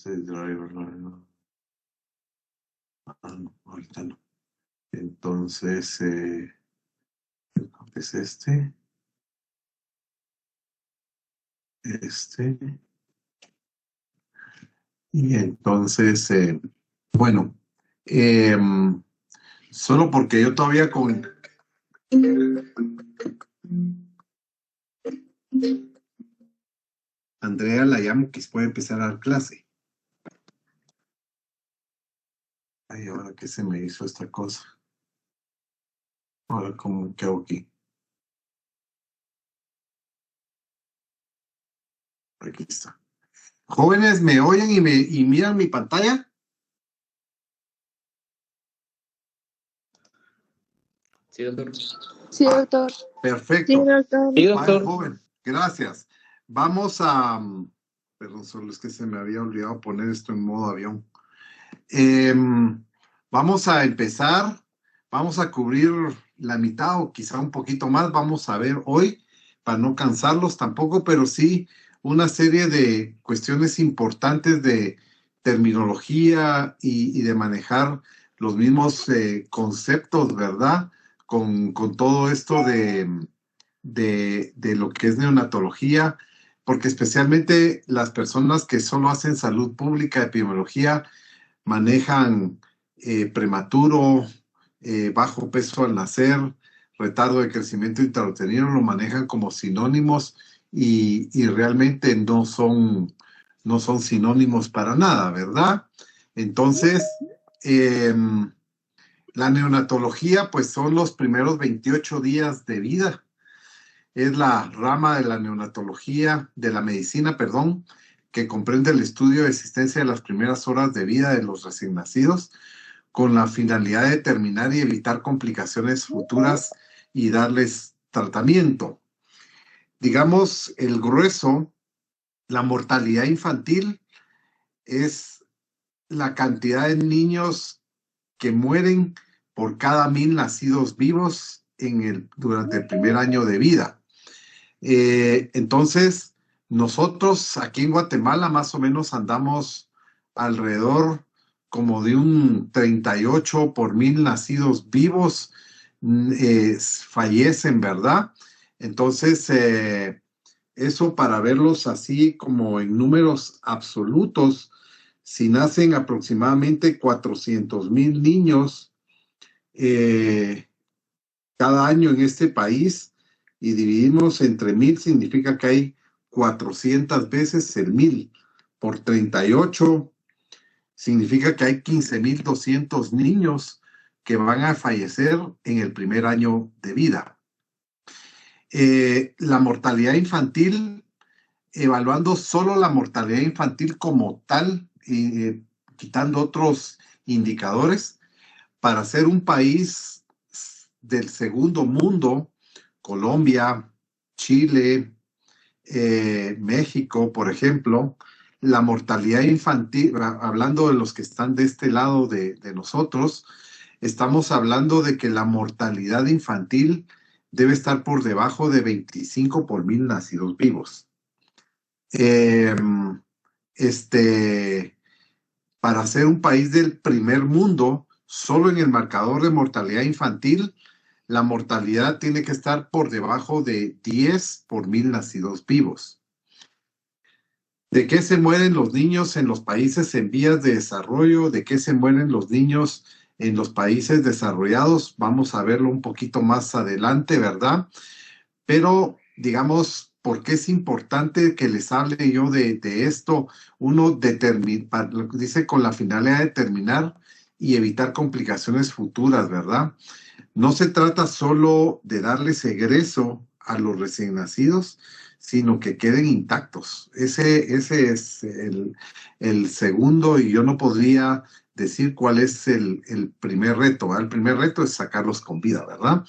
No, ahorita no. Entonces, es y entonces, bueno, solo porque yo todavía con... Andrea la llamo que puede empezar a dar clase. Ay, ahora que se me hizo esta cosa. Ahora, ¿cómo quedo aquí? Aquí está. Jóvenes, ¿me oyen y miran mi pantalla? Sí, doctor. Sí, doctor. Perfecto. Sí, doctor. Sí, Vaya, doctor. joven, gracias. Vamos a... Perdón, solo es que se me había olvidado poner esto en modo avión. Vamos a empezar. Vamos a cubrir la mitad o quizá un poquito más. Vamos a ver hoy, para no cansarlos tampoco, pero sí una serie de cuestiones importantes de terminología y de manejar los mismos conceptos, ¿verdad? Con todo esto de lo que es neonatología, porque especialmente las personas que solo hacen salud pública, epidemiología, manejan prematuro, bajo peso al nacer, retardo de crecimiento intrauterino, lo manejan como sinónimos y realmente no son sinónimos para nada, ¿verdad? Entonces, la neonatología, pues son los primeros 28 días de vida. Es la rama de la neonatología, de la medicina, perdón, que comprende el estudio de existencia de las primeras horas de vida de los recién nacidos, con la finalidad de determinar y evitar complicaciones futuras y darles tratamiento. Digamos, el grueso, la mortalidad infantil es la cantidad de niños que mueren por cada 1000 nacidos vivos durante el primer año de vida. Entonces, nosotros aquí en Guatemala más o menos andamos alrededor como de un 38 por 1000 nacidos vivos fallecen, ¿verdad? Entonces, eso para verlos así como en números absolutos, si nacen aproximadamente 400,000 niños cada año en este país y dividimos entre 1000, significa que hay 400 veces el 1000 por 38, significa que hay 15,200 niños que van a fallecer en el primer año de vida. La mortalidad infantil, evaluando solo la mortalidad infantil como tal, quitando otros indicadores, para ser un país del segundo mundo, Colombia, Chile, México, por ejemplo, la mortalidad infantil, hablando de los que están de este lado de nosotros, estamos hablando de que la mortalidad infantil debe estar por debajo de 25 por 1000 nacidos vivos. Para ser un país del primer mundo, solo en el marcador de mortalidad infantil, la mortalidad tiene que estar por debajo de 10 por 1000 nacidos vivos. ¿De qué se mueren los niños en los países en vías de desarrollo? ¿De qué se mueren los niños en los países desarrollados? Vamos a verlo un poquito más adelante, ¿verdad? Pero, digamos, ¿por qué es importante que les hable yo de esto? Uno dice con la finalidad de determinar y evitar complicaciones futuras, ¿verdad? No se trata solo de darles egreso a los recién nacidos, sino que queden intactos. Ese es el segundo, y yo no podría decir cuál es el primer reto, ¿verdad? El primer reto es sacarlos con vida, ¿verdad?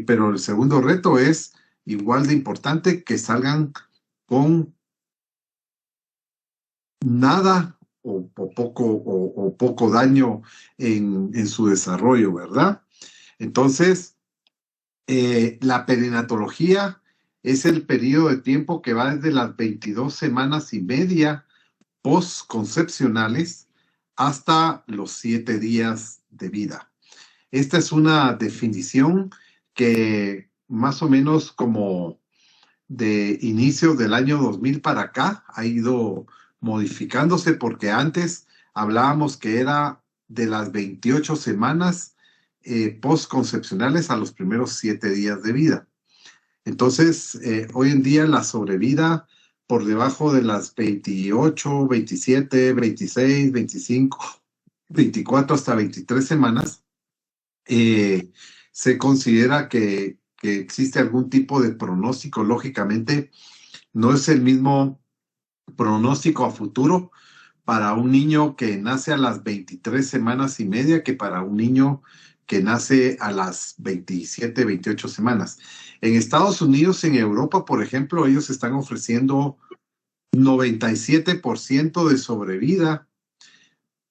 Pero el segundo reto es igual de importante, que salgan con nada o poco daño en su desarrollo, ¿verdad? Entonces, la perinatología es el periodo de tiempo que va desde las 22 semanas y media postconcepcionales hasta los 7 días de vida. Esta es una definición que más o menos como de inicio del año 2000 para acá ha ido modificándose, porque antes hablábamos que era de las 28 semanas postconcepcionales a los primeros 7 días de vida. Entonces, hoy en día la sobrevida por debajo de las 28, 27, 26, 25, 24 hasta 23 semanas, se considera que existe algún tipo de pronóstico. Lógicamente, no es el mismo pronóstico a futuro para un niño que nace a las 23 semanas y media que para un niño que nace a las 27, 28 semanas. En Estados Unidos, en Europa, por ejemplo, ellos están ofreciendo 97% de sobrevida,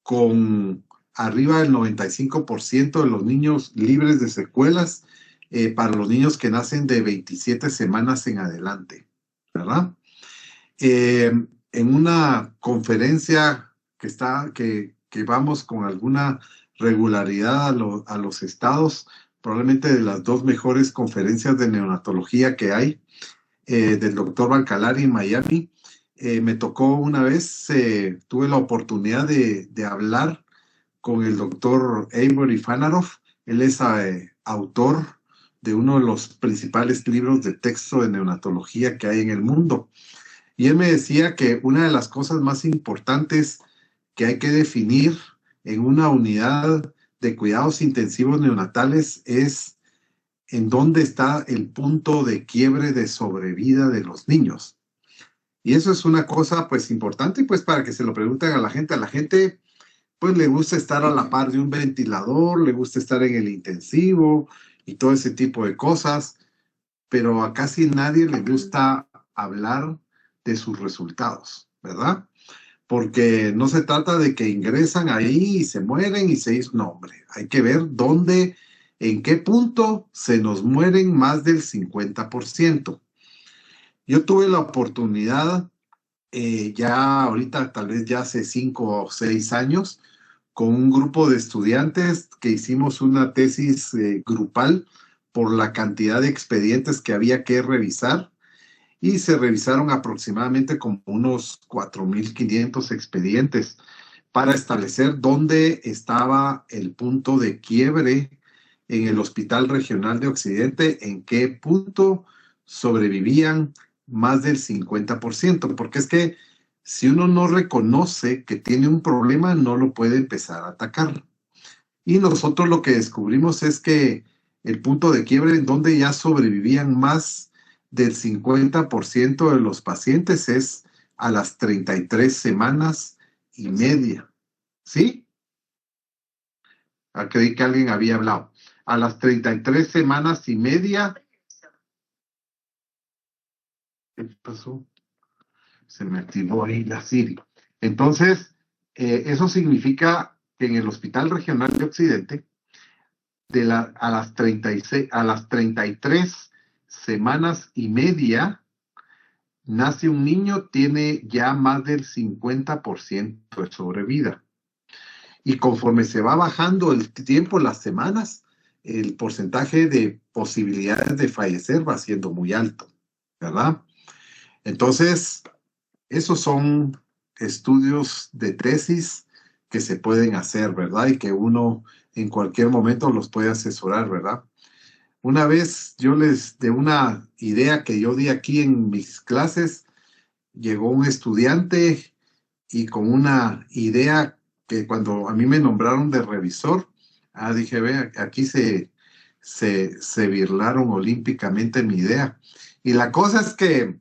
con arriba del 95% de los niños libres de secuelas para los niños que nacen de 27 semanas en adelante, ¿verdad? En una conferencia que vamos con alguna regularidad a los estados, probablemente de las 2 mejores conferencias de neonatología que hay, del doctor Bancalari en Miami. Me tocó una vez, tuve la oportunidad de hablar con el doctor Avery Fanaroff. Él es autor de uno de los principales libros de texto de neonatología que hay en el mundo. Y él me decía que una de las cosas más importantes que hay que definir en una unidad de cuidados intensivos neonatales es en dónde está el punto de quiebre de sobrevida de los niños. Y eso es una cosa pues importante, pues para que se lo pregunten a la gente. A la gente pues le gusta estar a la par de un ventilador, le gusta estar en el intensivo y todo ese tipo de cosas, pero a casi nadie le gusta hablar de sus resultados, ¿verdad? Porque no se trata de que ingresan ahí y se mueren y se dice, no, hombre, hay que ver dónde, en qué punto se nos mueren más del 50%. Yo tuve la oportunidad, ya ahorita, tal vez ya hace 5 o 6 años, con un grupo de estudiantes que hicimos una tesis grupal por la cantidad de expedientes que había que revisar, y se revisaron aproximadamente como unos 4,500 expedientes para establecer dónde estaba el punto de quiebre en el Hospital Regional de Occidente, en qué punto sobrevivían más del 50%, porque es que si uno no reconoce que tiene un problema, no lo puede empezar a atacar. Y nosotros lo que descubrimos es que el punto de quiebre en donde ya sobrevivían más del 50% de los pacientes es a las 33 semanas y media. ¿Sí? Creí que alguien había hablado. A las 33 semanas y media. ¿Qué pasó? Se me activó ahí la Siri. Entonces, eso significa que en el Hospital Regional de Occidente, a las 33 semanas y media, nace un niño, tiene ya más del 50% de sobrevida. Y conforme se va bajando el tiempo, las semanas, el porcentaje de posibilidades de fallecer va siendo muy alto, ¿verdad? Entonces, esos son estudios de tesis que se pueden hacer, ¿verdad? Y que uno en cualquier momento los puede asesorar, ¿verdad? Una vez de una idea que yo di aquí en mis clases, llegó un estudiante y con una idea que cuando a mí me nombraron de revisor, dije, ve, aquí se birlaron olímpicamente mi idea. Y la cosa es que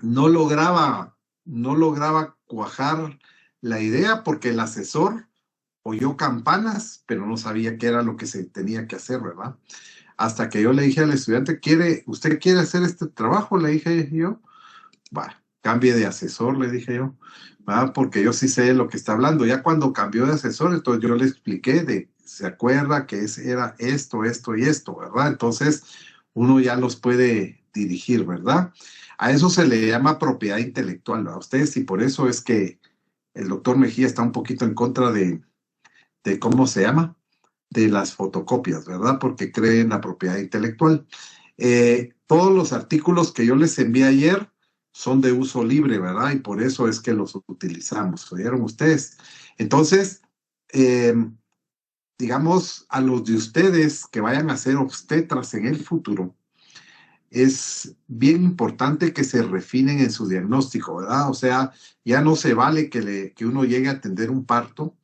no lograba cuajar la idea porque el asesor oyó campanas, pero no sabía qué era lo que se tenía que hacer, ¿verdad? Hasta que yo le dije al estudiante, ¿usted quiere hacer este trabajo? Le dije yo, bueno, cambie de asesor, le dije yo, ¿verdad? Porque yo sí sé de lo que está hablando. Ya cuando cambió de asesor, entonces yo le expliqué se acuerda que era esto y esto, ¿verdad? Entonces uno ya los puede dirigir, ¿verdad? A eso se le llama propiedad intelectual a ustedes, y por eso es que el doctor Mejía está un poquito en contra de ¿cómo se llama? De las fotocopias, ¿verdad? Porque cree en la propiedad intelectual. Todos los artículos que yo les envié ayer son de uso libre, ¿verdad? Y por eso es que los utilizamos, ¿oyeron ustedes? Entonces, digamos, a los de ustedes que vayan a ser obstetras en el futuro, es bien importante que se refinen en su diagnóstico, ¿verdad? O sea, ya no se vale que uno llegue a atender un parto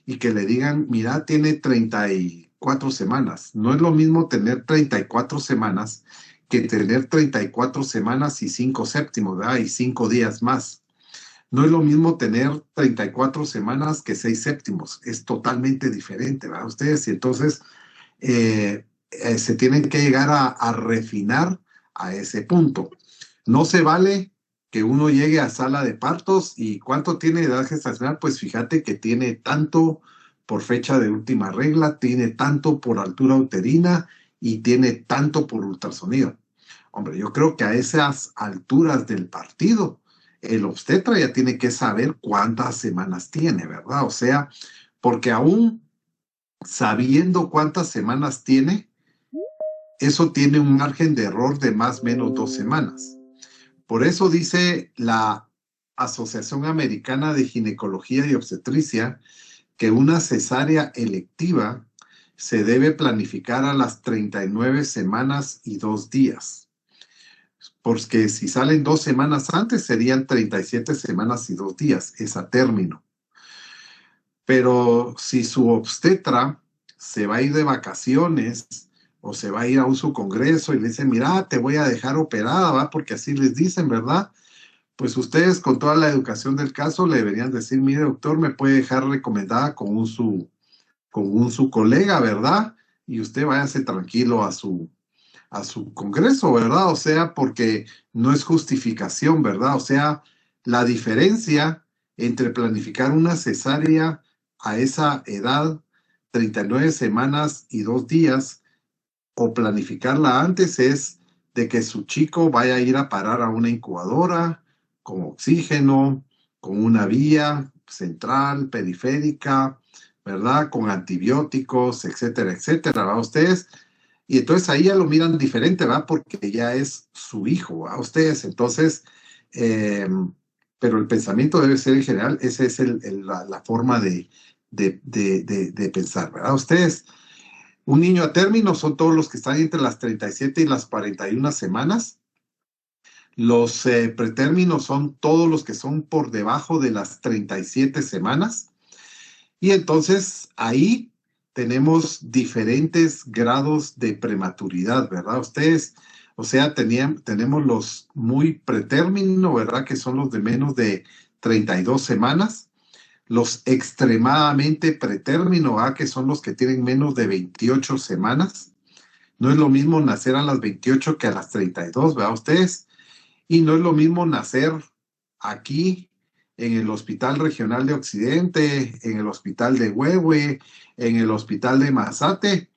y que le digan, mira, tiene 34 semanas. No es lo mismo tener 34 semanas que tener 34 semanas y 5 séptimos, ¿verdad? Y 5 días más. No es lo mismo tener 34 semanas que 6 séptimos. Es totalmente diferente, ¿verdad? Ustedes, y entonces se tienen que llegar a refinar a ese punto. No se vale que uno llegue a sala de partos y ¿cuánto tiene de edad gestacional? Pues fíjate que tiene tanto por fecha de última regla, tiene tanto por altura uterina y tiene tanto por ultrasonido. Hombre, yo creo que a esas alturas del partido, el obstetra ya tiene que saber cuántas semanas tiene, ¿verdad? O sea, porque aún sabiendo cuántas semanas tiene, eso tiene un margen de error de más o menos 2 semanas. Por eso dice la Asociación Americana de Ginecología y Obstetricia que una cesárea electiva se debe planificar a las 39 semanas y 2 días. Porque si salen 2 semanas antes, serían 37 semanas y 2 días, es a término. Pero si su obstetra se va a ir de vacaciones o se va a ir a su congreso y le dicen, mira, te voy a dejar operada, ¿va? Porque así les dicen, ¿verdad? Pues ustedes con toda la educación del caso le deberían decir, mire doctor, me puede dejar recomendada con su colega, ¿verdad? Y usted váyase tranquilo a su congreso, ¿verdad? O sea, porque no es justificación, ¿verdad? O sea, la diferencia entre planificar una cesárea a esa edad, 39 semanas y 2 días, o planificarla antes es de que su chico vaya a ir a parar a una incubadora con oxígeno, con una vía central, periférica, ¿verdad? Con antibióticos, etcétera, etcétera, ¿va? Ustedes, y entonces ahí ya lo miran diferente, ¿va? Porque ya es su hijo, ¿va? Ustedes, entonces, pero el pensamiento debe ser en general, esa es la forma de pensar, ¿verdad? Ustedes, un niño a término son todos los que están entre las 37 y las 41 semanas. Los pretérminos son todos los que son por debajo de las 37 semanas. Y entonces ahí tenemos diferentes grados de prematuridad, ¿verdad? Ustedes, o sea, tenemos los muy pretérmino, ¿verdad? Que son los de menos de 32 semanas. Los extremadamente pretérmino, ¿verdad? Que son los que tienen menos de 28 semanas. No es lo mismo nacer a las 28 que a las 32, ¿verdad? Ustedes. Y no es lo mismo nacer aquí en el Hospital Regional de Occidente, en el Hospital de Huehue, en el Hospital de Mazate,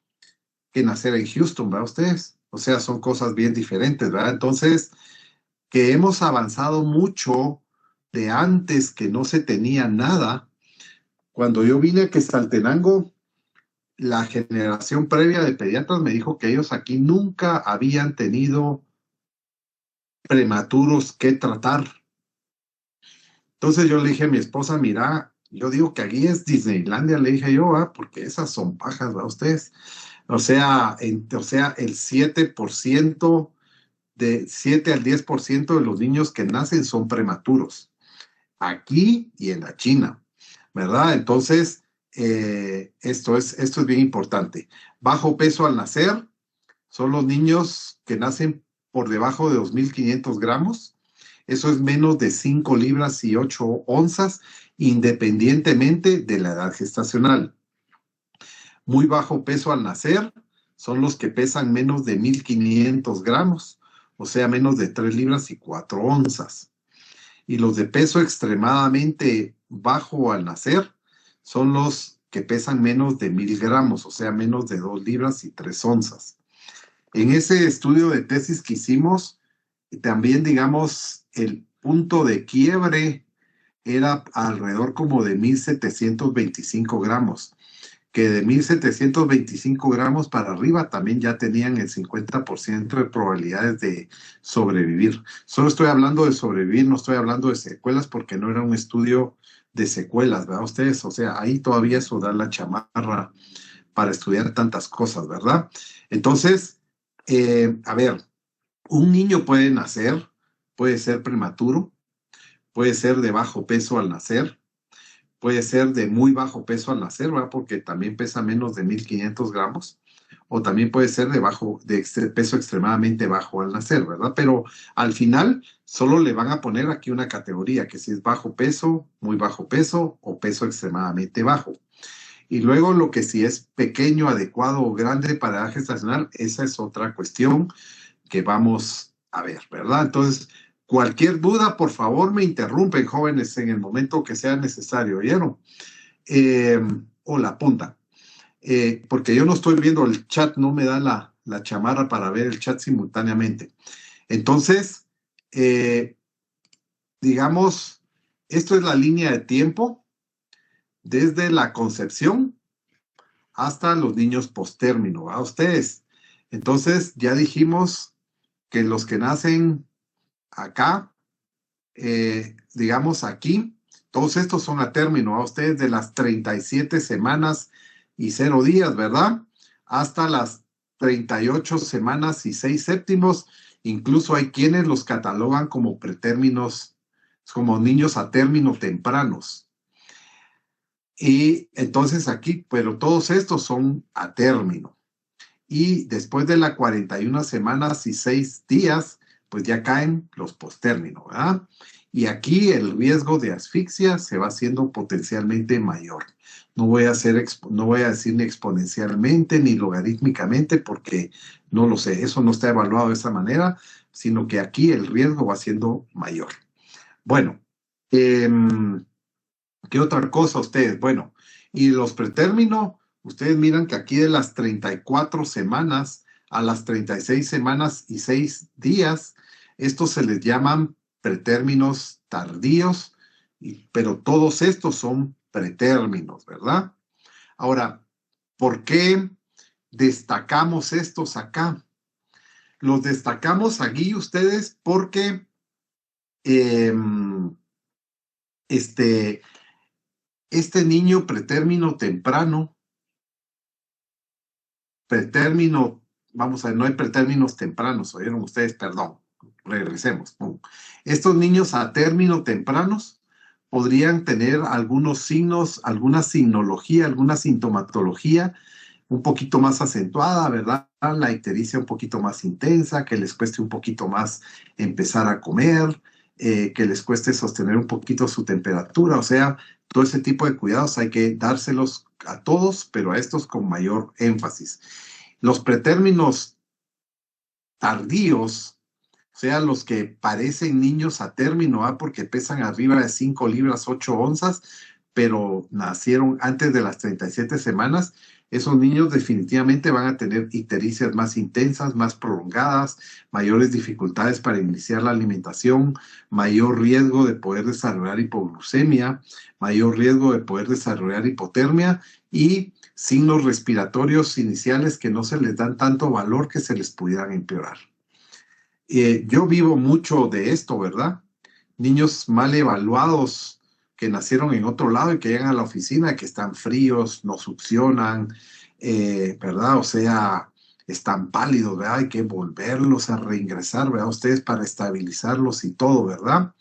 que nacer en Houston, ¿verdad ustedes? O sea, son cosas bien diferentes, ¿verdad? Entonces, que hemos avanzado mucho de antes que no se tenía nada. Cuando yo vine a Quetzaltenango, la generación previa de pediatras me dijo que ellos aquí nunca habían tenido prematuros que tratar. Entonces yo le dije a mi esposa, mira, yo digo que aquí es Disneylandia, le dije yo, porque esas son pajas, ¿verdad ustedes? O sea, el 7%, de 7 al 10% de los niños que nacen son prematuros, aquí y en la China, ¿verdad? Entonces, esto es bien importante. Bajo peso al nacer son los niños que nacen por debajo de 2.500 gramos. Eso es menos de 5 libras y 8 onzas, independientemente de la edad gestacional. Muy bajo peso al nacer son los que pesan menos de 1.500 gramos, o sea, menos de 3 libras y 4 onzas. Y los de peso extremadamente bajo al nacer son los que pesan menos de 1.000 gramos, o sea, menos de 2 libras y 3 onzas. En ese estudio de tesis que hicimos, también, digamos, el punto de quiebre era alrededor como de 1,725 gramos, que de 1,725 gramos para arriba también ya tenían el 50% de probabilidades de sobrevivir. Solo estoy hablando de sobrevivir, no estoy hablando de secuelas porque no era un estudio de secuelas, ¿verdad? Ustedes, o sea, ahí todavía eso da la chamarra para estudiar tantas cosas, ¿verdad? Entonces, a ver, un niño puede nacer, puede ser prematuro, puede ser de bajo peso al nacer, puede ser de muy bajo peso al nacer, ¿verdad? Porque también pesa menos de 1,500 gramos, o también puede ser de peso extremadamente bajo al nacer, ¿verdad? Pero al final solo le van a poner aquí una categoría, que si es bajo peso, muy bajo peso o peso extremadamente bajo. Y luego lo que si es pequeño, adecuado o grande para edad gestacional, esa es otra cuestión que vamos a ver, ¿verdad? Entonces, cualquier duda, por favor, me interrumpen, jóvenes, en el momento que sea necesario, ¿oyeron? O la apuntan. Porque yo no estoy viendo el chat, no me da la chamarra para ver el chat simultáneamente. Entonces, digamos, esto es la línea de tiempo desde la concepción hasta los niños postérmino, ¿a ustedes? Entonces, ya dijimos que los que nacen acá, digamos aquí, todos estos son a término, a ustedes de las 37 semanas y 0 días, ¿verdad? Hasta las 38 semanas y 6 séptimos, incluso hay quienes los catalogan como pretérminos, como niños a término tempranos. Y entonces aquí, pero todos estos son a término. Y después de las 41 semanas y 6 días, pues ya caen los postérminos, ¿verdad? Y aquí el riesgo de asfixia se va haciendo potencialmente mayor. No voy a decir ni exponencialmente ni logarítmicamente porque no lo sé, eso no está evaluado de esa manera, sino que aquí el riesgo va siendo mayor. Bueno, ¿qué otra cosa ustedes? Bueno, y los pretérminos, ustedes miran que aquí de las 34 semanas a las 36 semanas y 6 días, estos se les llaman pretérminos tardíos, pero todos estos son pretérminos, ¿verdad? Ahora, ¿por qué destacamos estos acá? Los destacamos aquí ustedes porque este niño pretérmino, vamos a ver, no hay pretérminos tempranos, oyeron ustedes, perdón, regresemos. Pum. Estos niños a término tempranos podrían tener algunos signos, alguna signología, alguna sintomatología un poquito más acentuada, ¿verdad? La ictericia un poquito más intensa, que les cueste un poquito más empezar a comer, que les cueste sostener un poquito su temperatura, o sea, todo ese tipo de cuidados hay que dárselos a todos, pero a estos con mayor énfasis. Los pretérminos tardíos, o sea, los que parecen niños a término, porque pesan arriba de 5 libras, 8 onzas, pero nacieron antes de las 37 semanas, esos niños definitivamente van a tener ictericias más intensas, más prolongadas, mayores dificultades para iniciar la alimentación, mayor riesgo de poder desarrollar hipoglucemia, mayor riesgo de poder desarrollar hipotermia y signos respiratorios iniciales que no se les dan tanto valor que se les pudieran empeorar. Yo vivo mucho de esto, ¿verdad? Niños mal evaluados que nacieron en otro lado y que llegan a la oficina, que están fríos, no succionan, ¿verdad? O sea, están pálidos, ¿verdad? Hay que volverlos a reingresar, ¿verdad? Ustedes para estabilizarlos y todo, ¿verdad?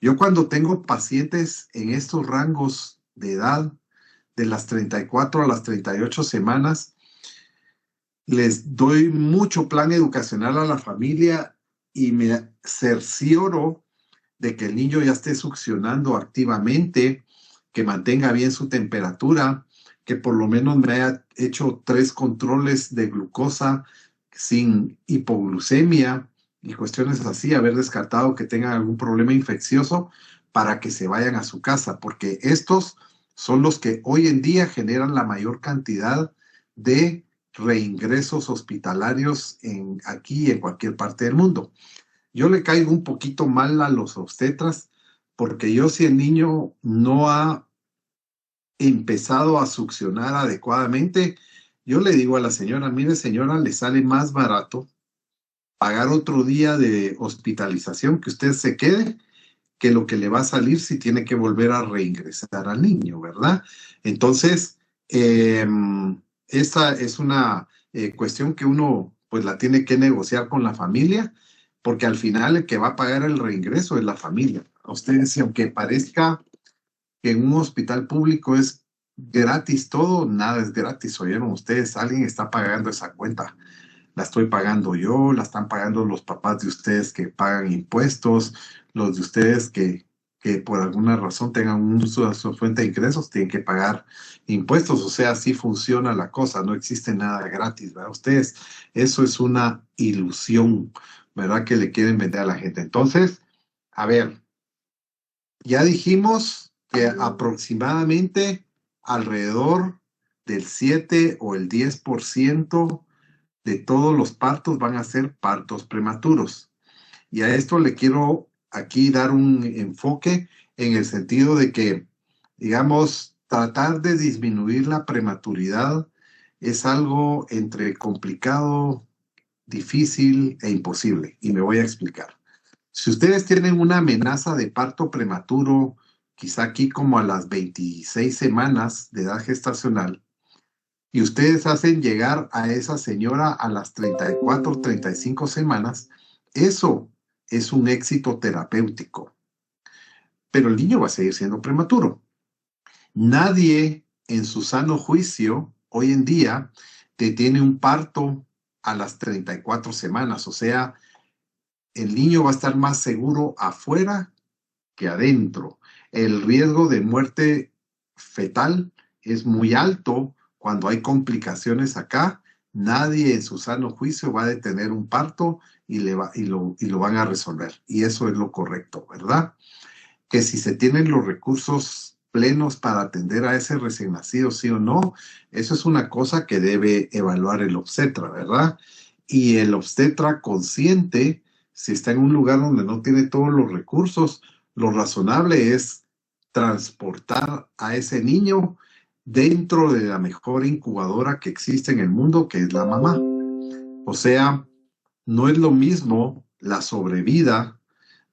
Yo cuando tengo pacientes en estos rangos de edad, de las 34 a las 38 semanas, les doy mucho plan educacional a la familia y me cercioro de que el niño ya esté succionando activamente, que mantenga bien su temperatura, que por lo menos me haya hecho 3 controles de glucosa sin hipoglucemia y cuestiones así, haber descartado que tengan algún problema infeccioso para que se vayan a su casa, porque estos son los que hoy en día generan la mayor cantidad de reingresos hospitalarios aquí y en cualquier parte del mundo. Yo le caigo un poquito mal a los obstetras, porque yo si el niño no ha empezado a succionar adecuadamente, yo le digo a la señora, mire señora, le sale más barato pagar otro día de hospitalización que usted se quede que lo que le va a salir si tiene que volver a reingresar al niño, ¿verdad? Entonces, eh, esta es una cuestión que uno pues la tiene que negociar con la familia, porque al final el que va a pagar el reingreso es la familia. A ustedes, si aunque parezca que en un hospital público es gratis todo, nada es gratis, oyeron ustedes, alguien está pagando esa cuenta. La estoy pagando yo, la están pagando los papás de ustedes que pagan impuestos, los de ustedes que por alguna razón tengan su fuente de ingresos, tienen que pagar impuestos. O sea, así funciona la cosa, no existe nada gratis, ¿verdad? Ustedes, eso es una ilusión, ¿verdad? Que le quieren vender a la gente. Entonces, a ver, ya dijimos que aproximadamente alrededor del 7 o el 10% de todos los partos van a ser partos prematuros. Y a esto le quiero aquí dar un enfoque en el sentido de que, digamos, tratar de disminuir la prematuridad es algo entre complicado, difícil e imposible. Y me voy a explicar. Si ustedes tienen una amenaza de parto prematuro, quizá aquí como a las 26 semanas de edad gestacional, y ustedes hacen llegar a esa señora a las 34, 35 semanas, eso es un éxito terapéutico. Pero el niño va a seguir siendo prematuro. Nadie en su sano juicio hoy en día detiene un parto a las 34 semanas. O sea, el niño va a estar más seguro afuera que adentro. El riesgo de muerte fetal es muy alto cuando hay complicaciones acá. Nadie en su sano juicio va a detener un parto y lo van a resolver. Y eso es lo correcto, ¿verdad? Que si se tienen los recursos plenos para atender a ese recién nacido, sí o no, eso es una cosa que debe evaluar el obstetra, ¿verdad? Y el obstetra consciente, si está en un lugar donde no tiene todos los recursos, lo razonable es transportar a ese niño dentro de la mejor incubadora que existe en el mundo, que es la mamá. O sea, no es lo mismo la sobrevida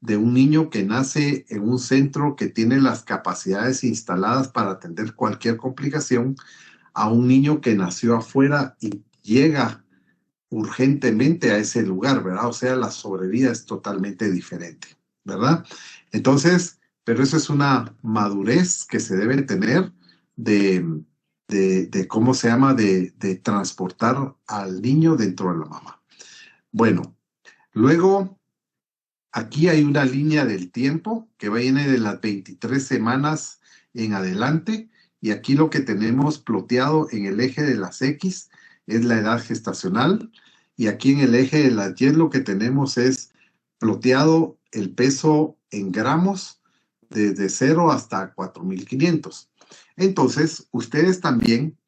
de un niño que nace en un centro que tiene las capacidades instaladas para atender cualquier complicación a un niño que nació afuera y llega urgentemente a ese lugar, ¿verdad? O sea, la sobrevida es totalmente diferente, ¿verdad? Entonces, pero eso es una madurez que se debe tener de, ¿cómo se llama? De transportar al niño dentro de la mamá. Bueno, luego aquí hay una línea del tiempo que viene de las 23 semanas en adelante y aquí lo que tenemos ploteado en el eje de las X es la edad gestacional y aquí en el eje de las Y lo que tenemos es ploteado el peso en gramos desde 0 hasta 4.500. Entonces, ustedes también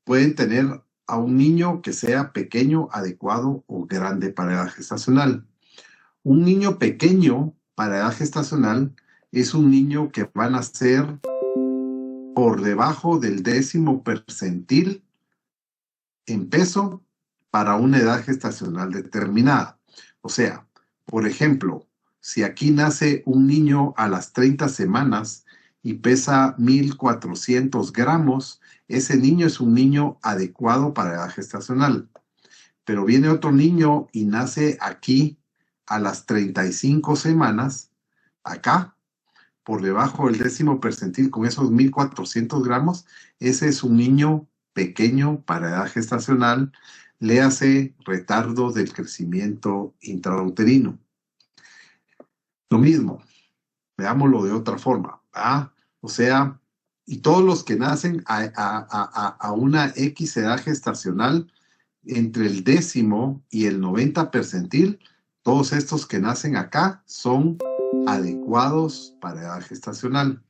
pueden tener a un niño que sea pequeño, adecuado o grande para edad gestacional. Un niño pequeño para edad gestacional es un niño que va a nacer por debajo del 10º percentil en peso para una edad gestacional determinada. O sea, por ejemplo, si aquí nace un niño a las 30 semanas y pesa 1.400 gramos, ese niño es un niño adecuado para edad gestacional. Pero viene otro niño y nace aquí a las 35 semanas, acá, por debajo del 10º percentil, con esos 1.400 gramos, ese es un niño pequeño para edad gestacional, le hace retardo del crecimiento intrauterino. Lo mismo, veámoslo de otra forma, ¿verdad? O sea, y todos los que nacen a una X edad gestacional, entre el 10º y el 90 percentil, todos estos que nacen acá son adecuados para edad gestacional.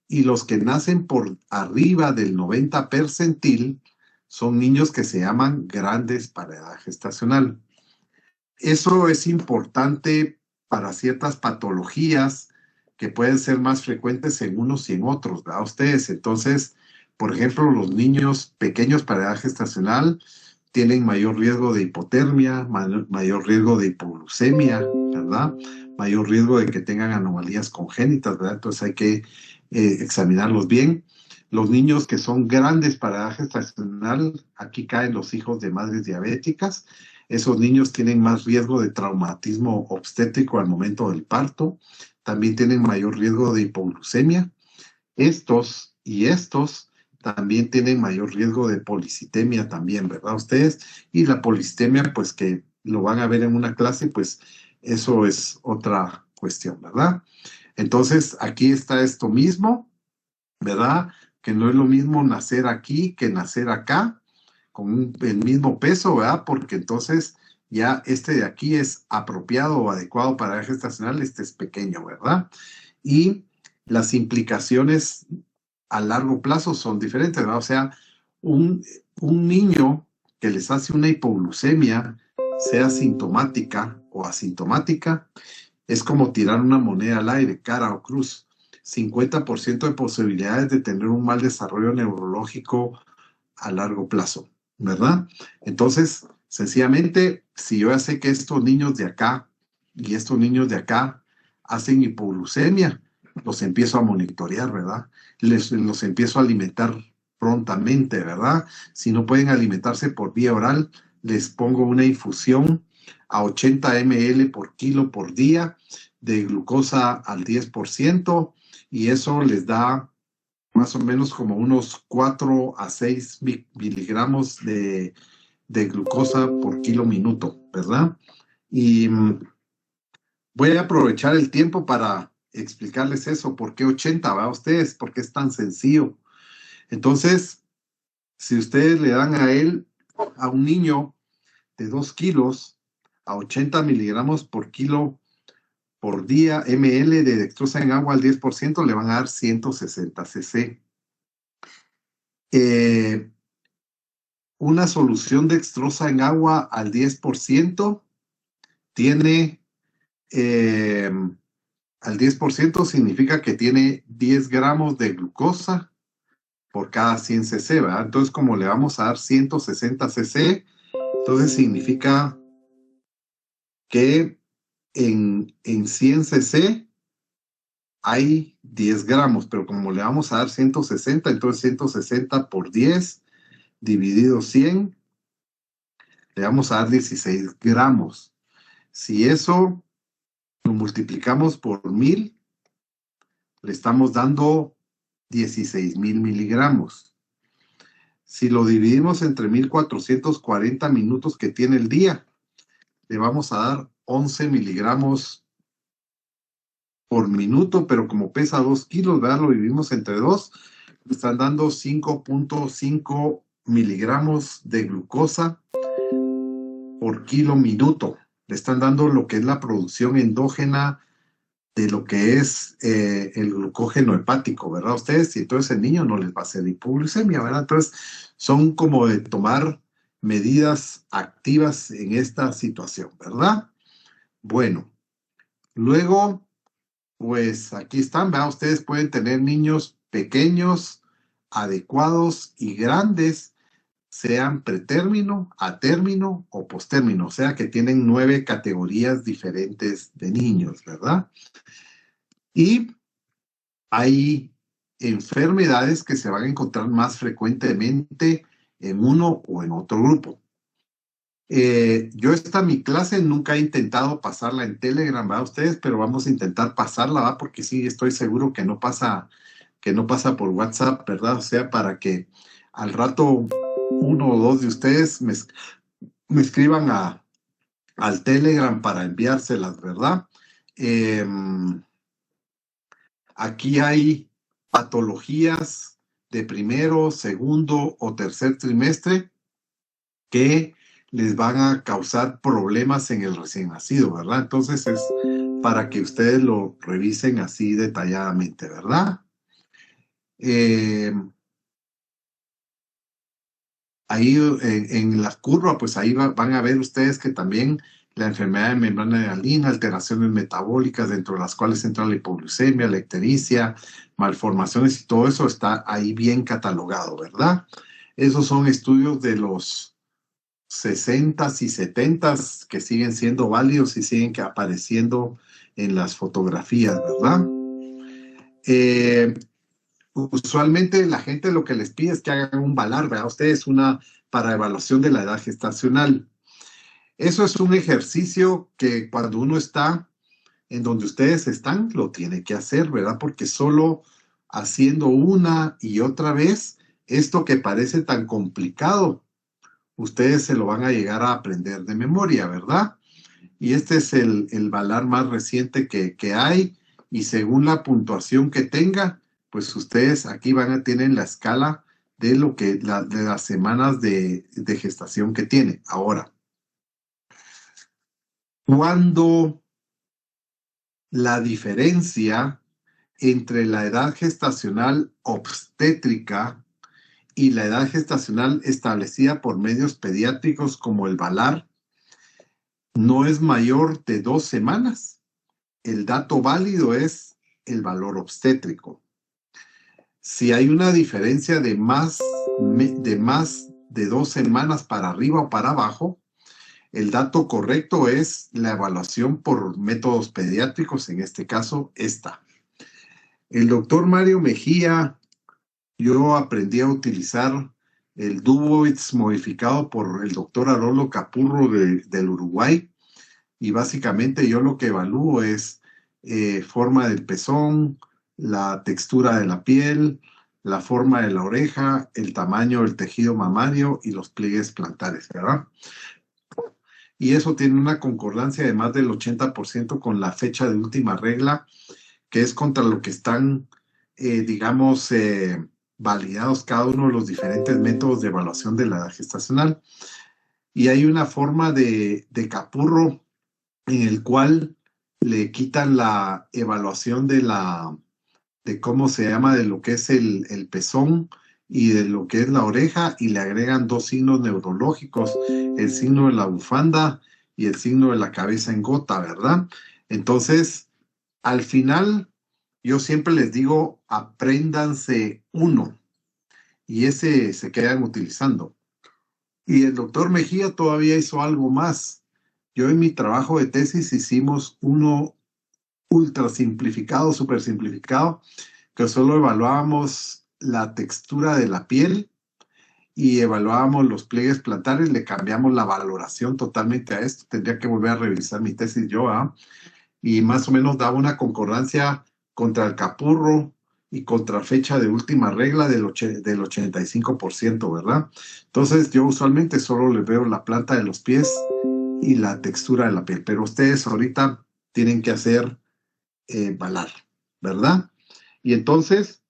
Y los que nacen por arriba del 90 percentil son niños que se llaman grandes para edad gestacional. Eso es importante para ciertas patologías que pueden ser más frecuentes en unos y en otros, ¿verdad? Ustedes, entonces, por ejemplo, los niños pequeños para edad gestacional tienen mayor riesgo de hipotermia, mayor riesgo de hipoglucemia, ¿verdad? Mayor riesgo de que tengan anomalías congénitas, ¿verdad? Entonces hay que examinarlos bien. Los niños que son grandes para edad gestacional, aquí caen los hijos de madres diabéticas. Esos niños tienen más riesgo de traumatismo obstétrico al momento del parto. También tienen mayor riesgo de hipoglucemia. Estos también tienen mayor riesgo de policitemia también, ¿verdad? Ustedes. Y la policitemia, pues que lo van a ver en una clase, pues eso es otra cuestión, ¿verdad? Entonces, aquí está esto mismo, ¿verdad? Que no es lo mismo nacer aquí que nacer acá, con el mismo peso, ¿verdad? Porque entonces ya este de aquí es apropiado o adecuado para la gestacional, este es pequeño, ¿verdad? Y las implicaciones a largo plazo son diferentes, ¿verdad? O sea, un, un niño que les hace una hipoglucemia, sea sintomática o asintomática, es como tirar una moneda al aire, cara o cruz. 50% de posibilidades de tener un mal desarrollo neurológico a largo plazo, ¿verdad? Entonces, sencillamente, si yo ya sé que estos niños de acá y estos niños de acá hacen hipoglucemia, los empiezo a monitorear, ¿verdad? Los empiezo a alimentar prontamente, ¿verdad? Si no pueden alimentarse por vía oral, les pongo una infusión a 80 ml por kilo por día de glucosa al 10% y eso les da más o menos como unos 4 a 6 miligramos de glucosa por kilo minuto, ¿verdad? Y voy a aprovechar el tiempo para explicarles eso. ¿Por qué 80? ¿Va a ustedes? ¿Por qué es tan sencillo? Entonces, si ustedes le dan a él, a un niño de 2 kilos, a 80 miligramos por kilo por día, ml de dextrosa en agua al 10%, le van a dar 160 cc. Una solución dextrosa en agua al 10% tiene, al 10% significa que tiene 10 gramos de glucosa por cada 100 cc, ¿verdad? Entonces, como le vamos a dar 160 cc, entonces significa que en 100 cc hay 10 gramos, pero como le vamos a dar 160, entonces 160 por 10 dividido 100, le vamos a dar 16 gramos. Si eso lo multiplicamos por 1000, le estamos dando 16,000 miligramos. Si lo dividimos entre 1440 minutos que tiene el día, le vamos a dar 11 miligramos por minuto, pero como pesa 2 kilos, ¿verdad? Lo dividimos entre 2, le están dando 5.5 miligramos de glucosa por kilo minuto. Le están dando lo que es la producción endógena de lo que es el glucógeno hepático, ¿verdad? Ustedes, y entonces el niño no les va a hacer hipoglucemia, ¿verdad? Entonces, son como de tomar medidas activas en esta situación, ¿verdad? Bueno, luego, pues aquí están, ¿verdad? Ustedes pueden tener niños pequeños, adecuados y grandes, sean pretérmino, a término o postérmino, o sea que tienen 9 categorías diferentes de niños, ¿verdad? Y hay enfermedades que se van a encontrar más frecuentemente en uno o en otro grupo. Yo mi clase nunca he intentado pasarla en Telegram, ¿verdad? Ustedes, pero vamos a intentar pasarla, ¿verdad? Porque sí, estoy seguro que no pasa por WhatsApp, ¿verdad? O sea, para que al rato uno o dos de ustedes me escriban al Telegram para enviárselas, ¿verdad? Aquí hay patologías de primero, segundo o tercer trimestre que les van a causar problemas en el recién nacido, ¿verdad? Entonces es para que ustedes lo revisen así detalladamente, ¿verdad? Ahí en la curva, pues ahí van a ver ustedes que también la enfermedad de membrana hialina, alteraciones metabólicas, dentro de las cuales entra la hipoglucemia, la ictericia, malformaciones y todo eso está ahí bien catalogado, ¿verdad? Esos son estudios de los 60s y 70s que siguen siendo válidos y siguen apareciendo en las fotografías, ¿verdad? Usualmente la gente lo que les pide es que hagan un VALAR, ¿verdad? Ustedes para evaluación de la edad gestacional. Eso es un ejercicio que cuando uno está en donde ustedes están, lo tiene que hacer, ¿verdad? Porque solo haciendo una y otra vez, esto que parece tan complicado, ustedes se lo van a llegar a aprender de memoria, ¿verdad? Y este es el VALAR más reciente que hay, y según la puntuación que tenga, pues ustedes aquí tienen la escala de de las semanas de gestación que tiene. Ahora, cuando la diferencia entre la edad gestacional obstétrica y la edad gestacional establecida por medios pediátricos como el VALAR no es mayor de 2 semanas, el dato válido es el valor obstétrico. Si hay una diferencia de más de 2 semanas para arriba o para abajo, el dato correcto es la evaluación por métodos pediátricos, en este caso esta. El doctor Mario Mejía, yo aprendí a utilizar el Dubois modificado por el doctor Arolo Capurro del Uruguay, y básicamente yo lo que evalúo es forma del pezón, la textura de la piel, la forma de la oreja, el tamaño del tejido mamario y los pliegues plantares, ¿verdad? Y eso tiene una concordancia de más del 80% con la fecha de última regla, que es contra lo que están, digamos, validados cada uno de los diferentes métodos de evaluación de la edad gestacional. Y hay una forma de Capurro en el cual le quitan la evaluación de cómo se llama, de lo que es el pezón y de lo que es la oreja, y le agregan 2 signos neurológicos, el signo de la bufanda y el signo de la cabeza en gota, ¿verdad? Entonces, al final, yo siempre les digo, apréndanse uno, y ese se quedan utilizando. Y el doctor Mejía todavía hizo algo más. Yo en mi trabajo de tesis hicimos uno ultra simplificado, súper simplificado, que solo evaluábamos la textura de la piel y evaluábamos los pliegues plantares, le cambiamos la valoración totalmente a esto. Tendría que volver a revisar mi tesis yo, y más o menos daba una concordancia contra el Capurro y contra fecha de última regla del 85%, ¿verdad? Entonces yo usualmente solo les veo la planta de los pies y la textura de la piel, pero ustedes ahorita tienen que hacer VALAR, ¿verdad? Y entonces,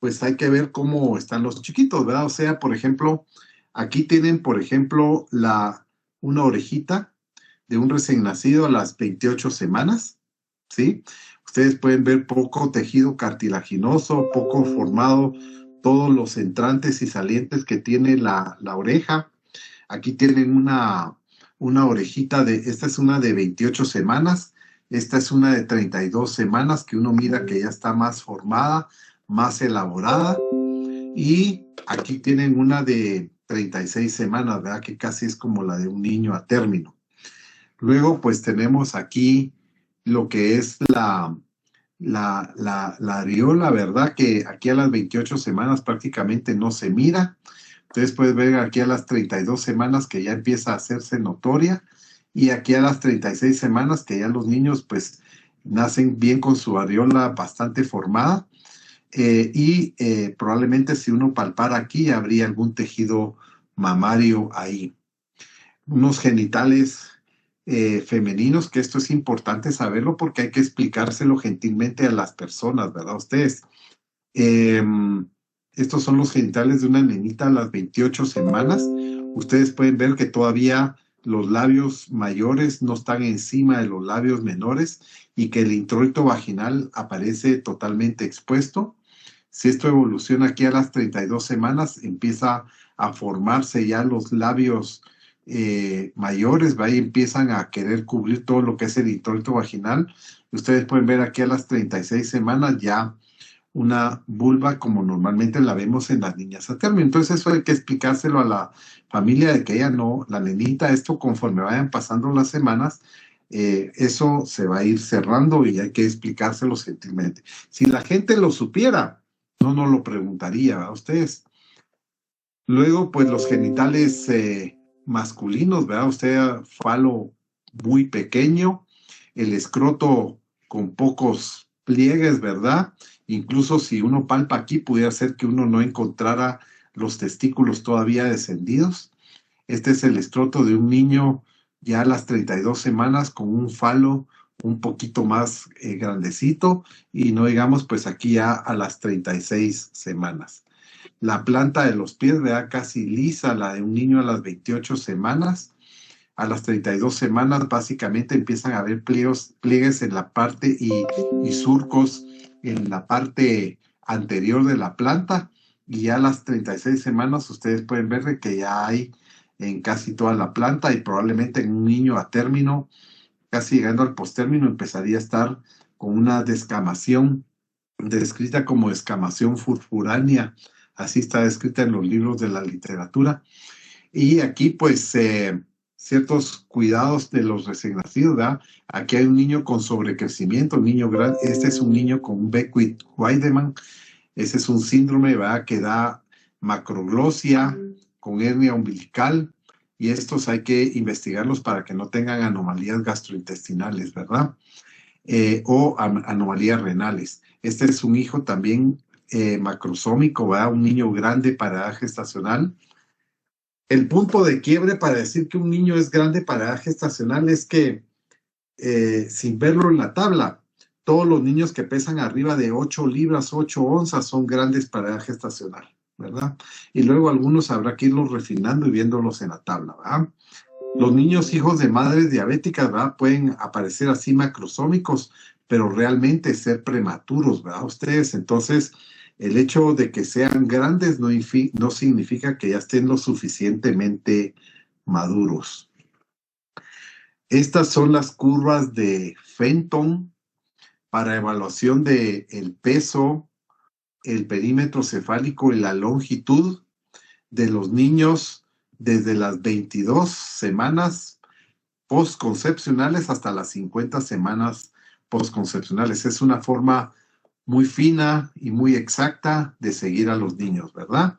pues hay que ver cómo están los chiquitos, ¿verdad? O sea, por ejemplo, aquí tienen, por ejemplo, una orejita de un recién nacido a las 28 semanas, ¿sí? Ustedes pueden ver poco tejido cartilaginoso, poco formado, todos los entrantes y salientes que tiene la oreja. Aquí tienen una orejita esta es una de 28 semanas, esta es una de 32 semanas, que uno mira que ya está más formada, más elaborada, y aquí tienen una de 36 semanas, ¿verdad? Que casi es como la de un niño a término. Luego, pues tenemos aquí lo que es la areola, ¿verdad? Que aquí a las 28 semanas prácticamente no se mira. Entonces puedes ver aquí a las 32 semanas que ya empieza a hacerse notoria, y aquí a las 36 semanas que ya los niños pues nacen bien con su areola bastante formada, y probablemente si uno palpara aquí habría algún tejido mamario ahí. Unos genitales femeninos, que esto es importante saberlo porque hay que explicárselo gentilmente a las personas, ¿verdad? Ustedes. Estos son los genitales de una nenita a las 28 semanas. Ustedes pueden ver que todavía los labios mayores no están encima de los labios menores y que el introito vaginal aparece totalmente expuesto. Si esto evoluciona aquí a las 32 semanas, empieza a formarse ya los labios mayores, ¿va? Y empiezan a querer cubrir todo lo que es el introito vaginal. Ustedes pueden ver aquí a las 36 semanas ya una vulva como normalmente la vemos en las niñas a término. Entonces eso hay que explicárselo a la familia de que ella no, la nenita, esto conforme vayan pasando las semanas, eso se va a ir cerrando y hay que explicárselo gentilmente. Si la gente lo supiera, no nos lo preguntaría a ustedes. Luego, pues los genitales masculinos, ¿verdad? Usted falo muy pequeño, el escroto con pocos pliegues, ¿verdad? Incluso si uno palpa aquí, pudiera ser que uno no encontrara los testículos todavía descendidos. Este es el escroto de un niño ya a las 32 semanas con un falo un poquito más grandecito y no digamos pues aquí ya a las 36 semanas. La planta de los pies, ¿verdad? Casi lisa, la de un niño a las 28 semanas. A las 32 semanas básicamente empiezan a haber pliegues en la parte y surcos en la parte anterior de la planta. Y ya a las 36 semanas ustedes pueden ver que ya hay en casi toda la planta y probablemente en un niño a término, casi llegando al postérmino, empezaría a estar con una descamación descrita como descamación furfuránea. Así está descrita en los libros de la literatura. Y aquí, pues, ciertos cuidados de los recién nacidos, ¿verdad? Aquí hay un niño con sobrecrecimiento, un niño grande. Este es un niño con un Beckwith-Weidemann. Ese es un síndrome, ¿verdad? Que da macroglosia con hernia umbilical. Y estos hay que investigarlos para que no tengan anomalías gastrointestinales, ¿verdad? O anomalías renales. Este es un hijo también macrosómico, ¿verdad? Un niño grande para edad gestacional. El punto de quiebre para decir que un niño es grande para edad gestacional es que, sin verlo en la tabla, todos los niños que pesan arriba de 8 libras, 8 onzas, son grandes para edad gestacional, ¿verdad? Y luego algunos habrá que irlos refinando y viéndolos en la tabla, ¿verdad? Los niños hijos de madres diabéticas, ¿verdad? Pueden aparecer así macrosómicos, pero realmente ser prematuros, ¿verdad? Ustedes, entonces, el hecho de que sean grandes no significa que ya estén lo suficientemente maduros. Estas son las curvas de Fenton para evaluación del peso, el perímetro cefálico y la longitud de los niños desde las 22 semanas postconcepcionales hasta las 50 semanas postconcepcionales. Es una forma muy fina y muy exacta de seguir a los niños, ¿verdad?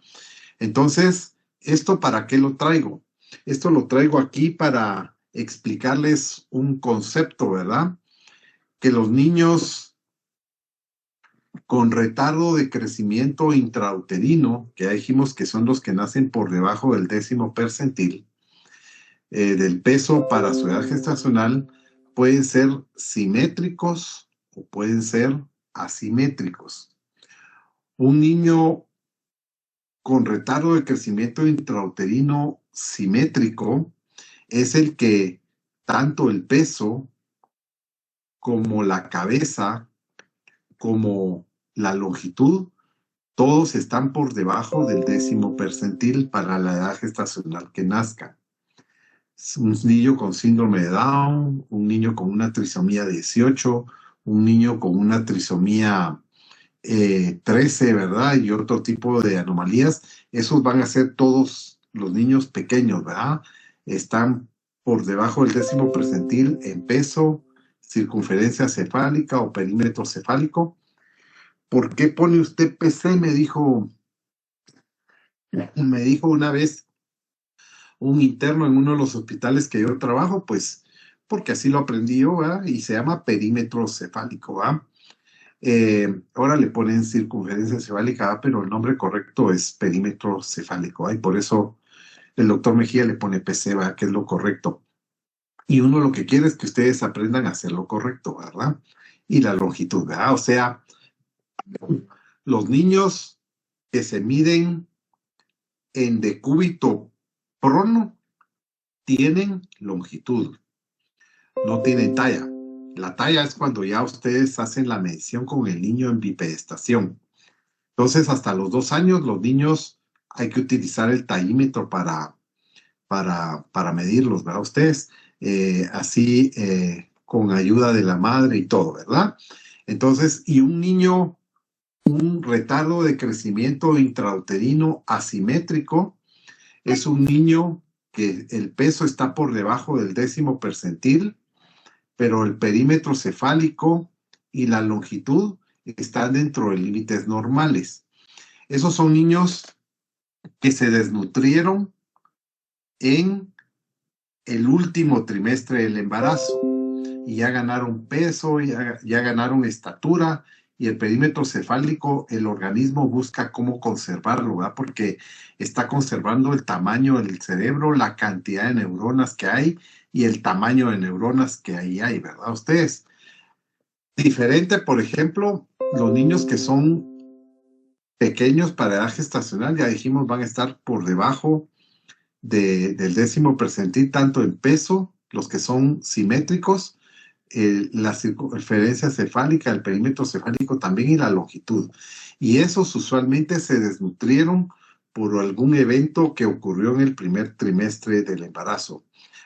Entonces, ¿esto para qué lo traigo? Esto lo traigo aquí para explicarles un concepto, ¿verdad? Que los niños con retardo de crecimiento intrauterino, que ya dijimos que son los que nacen por debajo del 10º percentil, del peso para su edad gestacional, pueden ser simétricos o pueden ser asimétricos. Un niño con retardo de crecimiento intrauterino simétrico es el que tanto el peso como la cabeza como la longitud, todos están por debajo del 10º percentil para la edad gestacional que nazca. Un niño con síndrome de Down, un niño con una trisomía 18, un niño con una trisomía 13, ¿verdad? Y otro tipo de anomalías. Esos van a ser todos los niños pequeños, ¿verdad? Están por debajo del 10º percentil en peso, circunferencia cefálica o perímetro cefálico. ¿Por qué pone usted PC? Me dijo una vez un interno en uno de los hospitales que yo trabajo, pues porque así lo aprendí yo, ¿verdad? Y se llama perímetro cefálico, ¿verdad? Ahora le ponen circunferencia cefálica, ¿verdad? Pero el nombre correcto es perímetro cefálico, ¿verdad? Y por eso el doctor Mejía le pone PC, ¿verdad? Que es lo correcto. Y uno lo que quiere es que ustedes aprendan a hacer lo correcto, ¿verdad? Y la longitud, ¿verdad? O sea, los niños que se miden en decúbito prono tienen longitud, no tienen talla. La talla es cuando ya ustedes hacen la medición con el niño en bipedestación. Entonces, hasta los 2 años, los niños hay que utilizar el tallímetro para para medirlos, ¿verdad? Ustedes, así con ayuda de la madre y todo, ¿verdad? Entonces, y un niño, un retardo de crecimiento intrauterino asimétrico, es un niño que el peso está por debajo del 10º percentil, pero el perímetro cefálico y la longitud están dentro de límites normales. Esos son niños que se desnutrieron en el último trimestre del embarazo y ya ganaron peso, ya ganaron estatura, y el perímetro cefálico, el organismo busca cómo conservarlo, ¿verdad? Porque está conservando el tamaño del cerebro, la cantidad de neuronas que hay y el tamaño de neuronas que ahí hay, ¿verdad? Ustedes. Diferente, por ejemplo, los niños que son pequeños para edad gestacional, ya dijimos, van a estar por debajo del 10º percentil, tanto en peso, los que son simétricos, la circunferencia cefálica, el perímetro cefálico también, y la longitud. Y esos usualmente se desnutrieron por algún evento que ocurrió en el primer trimestre del embarazo.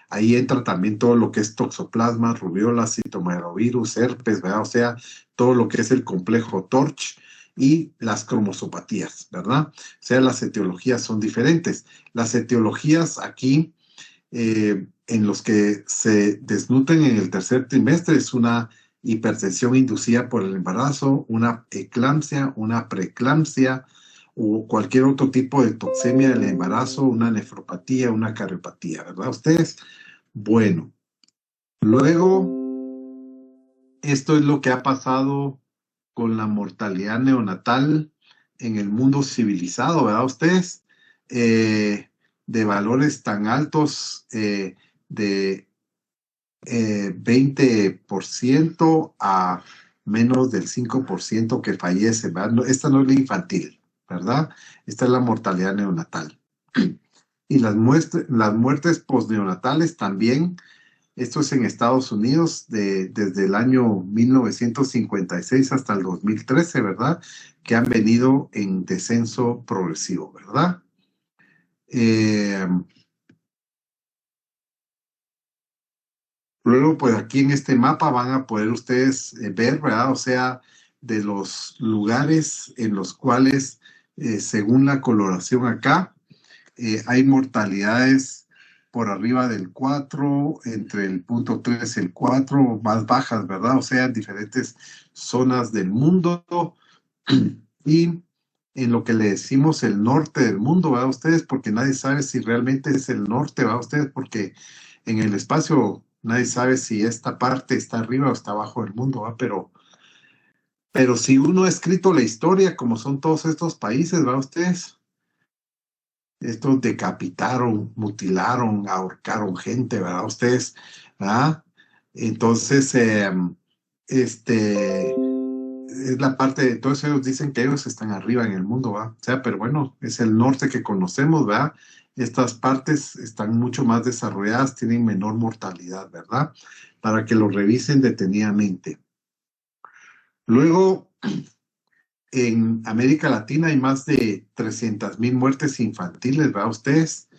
Ahí entra también todo lo que es toxoplasma, rubiola, citomegalovirus, herpes, ¿verdad? O sea, todo lo que es el complejo TORCH y las cromosopatías, ¿verdad? O sea, las etiologías son diferentes. Las etiologías aquí, en los que se desnutren en el tercer trimestre, es una hipertensión inducida por el embarazo, una eclampsia, una preeclampsia o cualquier otro tipo de toxemia del embarazo, una nefropatía, una cardiopatía, ¿verdad? Ustedes, bueno, luego, esto es lo que ha pasado con la mortalidad neonatal en el mundo civilizado, ¿verdad? Ustedes, de valores tan altos, de 20% a menos del 5% que fallece, ¿verdad? Esta no es la infantil, ¿verdad? Esta es la mortalidad neonatal. Y las muertes postneonatales también. Esto es en Estados Unidos desde el año 1956 hasta el 2013, ¿verdad? Que han venido en descenso progresivo, ¿verdad? Luego, pues aquí en este mapa van a poder ustedes ver, ¿verdad? O sea, de los lugares en los cuales, según la coloración acá, hay mortalidades por arriba del 4, entre el 0.3 y el 4, más bajas, ¿verdad? O sea, en diferentes zonas del mundo y en lo que le decimos el norte del mundo, ¿verdad? Ustedes, porque nadie sabe si realmente es el norte, ¿verdad? Ustedes, porque en el espacio nadie sabe si esta parte está arriba o está abajo del mundo, ¿verdad? Pero si uno ha escrito la historia, como son todos estos países, ¿verdad? Ustedes, estos decapitaron, mutilaron, ahorcaron gente, ¿verdad? Ustedes, ¿verdad? Entonces, es la parte de todos ellos dicen que ellos están arriba en el mundo, ¿verdad? O sea, pero bueno, es el norte que conocemos, ¿verdad? Estas partes están mucho más desarrolladas, tienen menor mortalidad, ¿verdad? Para que lo revisen detenidamente. Luego, en América Latina hay más de 300,000 muertes infantiles, ¿verdad? Ustedes,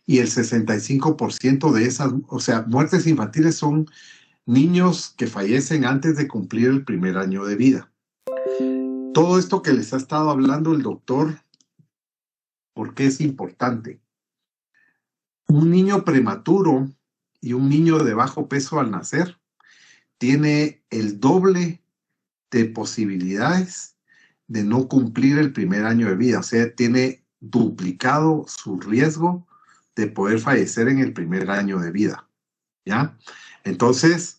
y el 65% de esas, o sea, muertes infantiles son niños que fallecen antes de cumplir el primer año de vida. Todo esto que les ha estado hablando el doctor, ¿por qué es importante? Un niño prematuro y un niño de bajo peso al nacer tiene el doble de posibilidades de no cumplir el primer año de vida. O sea, tiene duplicado su riesgo de poder fallecer en el primer año de vida, ¿ya? Entonces,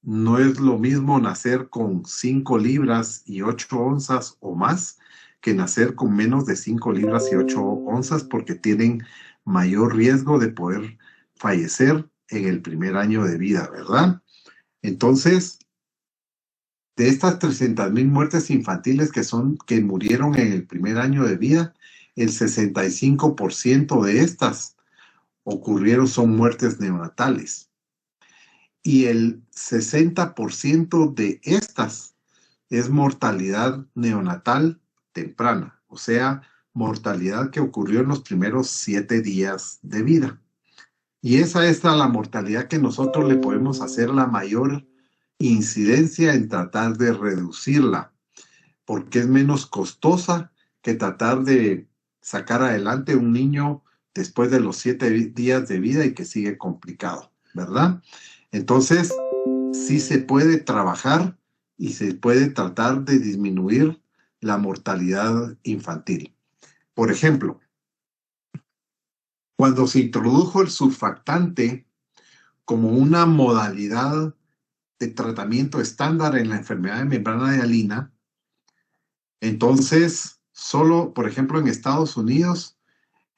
no es lo mismo nacer con 5 libras y 8 onzas o más que nacer con menos de 5 libras y 8 onzas, porque tienen mayor riesgo de poder fallecer en el primer año de vida, ¿verdad? Entonces, de estas 300,000 muertes infantiles que murieron en el primer año de vida, el 65% de estas son muertes neonatales. Y el 60% de estas es mortalidad neonatal temprana, o sea, mortalidad que ocurrió en los primeros 7 días de vida. Y esa es la mortalidad que nosotros le podemos hacer la mayor incidencia en tratar de reducirla, porque es menos costosa que tratar de sacar adelante un niño después de los 7 días de vida y que sigue complicado, ¿verdad? Entonces, sí se puede trabajar y se puede tratar de disminuir la mortalidad infantil. Por ejemplo, cuando se introdujo el surfactante como una modalidad de tratamiento estándar en la enfermedad de membrana hialina, entonces, solo, por ejemplo, en Estados Unidos,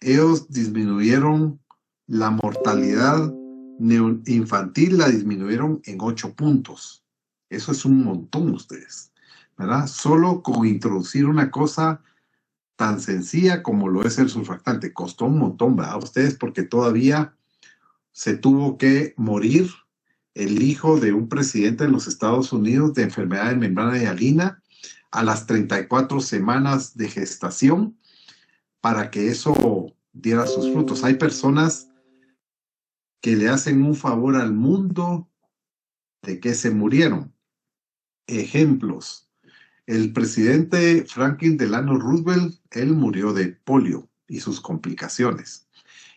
ellos disminuyeron la mortalidad infantil, la disminuyeron en 8 puntos. Eso es un montón, ustedes, ¿verdad? Solo con introducir una cosa tan sencilla como lo es el surfactante. Costó un montón, ¿verdad? Ustedes, porque todavía se tuvo que morir el hijo de un presidente de los Estados Unidos de enfermedad de membrana hialina a las 34 semanas de gestación para que eso diera sus frutos. Hay personas que le hacen un favor al mundo de que se murieron. Ejemplos. El presidente Franklin Delano Roosevelt, él murió de polio y sus complicaciones.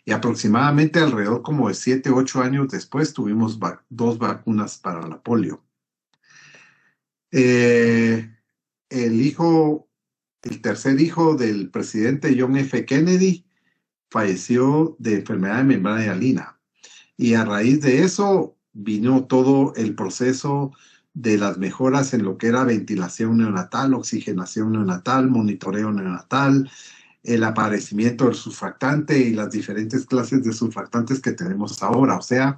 Y aproximadamente alrededor como de 7, 8 años después tuvimos 2 vacunas para la polio. El tercer hijo del presidente John F. Kennedy falleció de enfermedad de membrana hialina. Y a raíz de eso vino todo el proceso de las mejoras en lo que era ventilación neonatal, oxigenación neonatal, monitoreo neonatal, el aparecimiento del surfactante y las diferentes clases de surfactantes que tenemos ahora. O sea,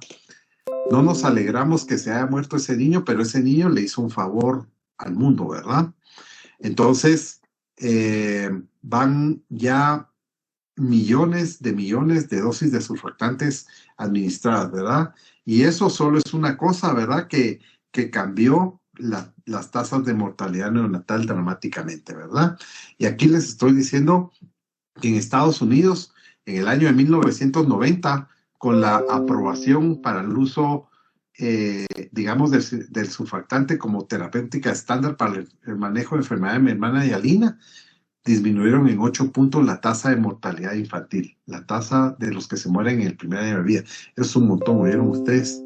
no nos alegramos que se haya muerto ese niño, pero ese niño le hizo un favor al mundo, ¿verdad? Entonces, van ya millones de dosis de surfactantes administradas, ¿verdad? Y eso solo es una cosa, ¿verdad? Que cambió las tasas de mortalidad neonatal dramáticamente, ¿verdad? Y aquí les estoy diciendo que en Estados Unidos, en el año de 1990, con la aprobación para el uso, digamos, del surfactante como terapéutica estándar para el manejo de enfermedad de membrana hialina, disminuyeron en 8 puntos la tasa de mortalidad infantil, la tasa de los que se mueren en el primer año de vida. Eso es un montón, ¿oyeron ustedes?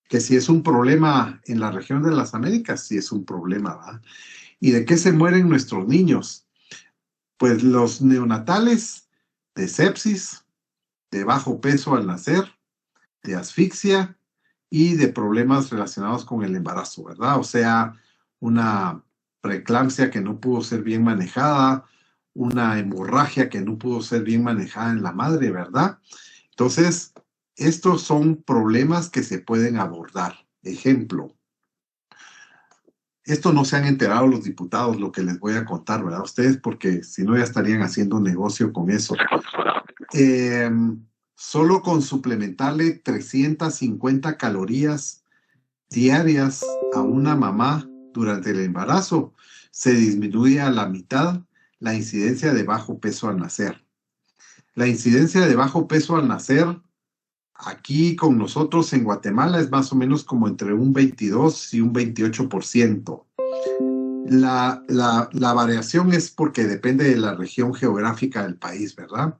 Que si es un problema en la región de las Américas, sí es un problema, ¿verdad? ¿Y de qué se mueren nuestros niños? Pues los neonatales de sepsis, de bajo peso al nacer, de asfixia y de problemas relacionados con el embarazo, ¿verdad? O sea, una preeclampsia que no pudo ser bien manejada, una hemorragia que no pudo ser bien manejada en la madre, ¿verdad? Entonces, estos son problemas que se pueden abordar. Ejemplo, esto no se han enterado los diputados, lo que les voy a contar, ¿verdad? Ustedes, porque si no ya estarían haciendo negocio con eso. Solo con suplementarle 350 calorías diarias a una mamá durante el embarazo, se disminuye a la mitad la incidencia de bajo peso al nacer. La incidencia de bajo peso al nacer aquí con nosotros en Guatemala es más o menos como entre un 22 y un 28%. La variación es porque depende de la región geográfica del país, ¿verdad?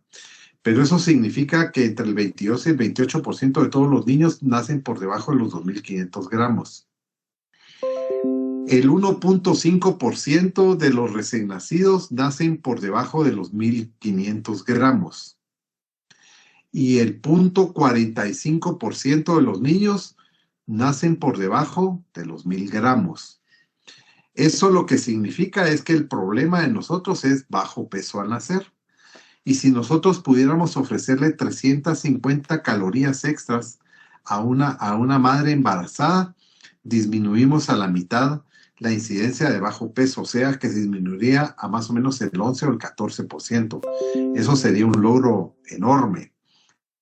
Pero eso significa que entre el 22 y el 28% de todos los niños nacen por debajo de los 2.500 gramos. El 1.5% de los recién nacidos nacen por debajo de los 1.500 gramos. Y el 0.45% de los niños nacen por debajo de los 1.000 gramos. Eso lo que significa es que el problema de nosotros es bajo peso al nacer. Y si nosotros pudiéramos ofrecerle 350 calorías extras a una madre embarazada, disminuimos a la mitad la incidencia de bajo peso, o sea que disminuiría a más o menos el 11 o el 14%. Eso sería un logro enorme.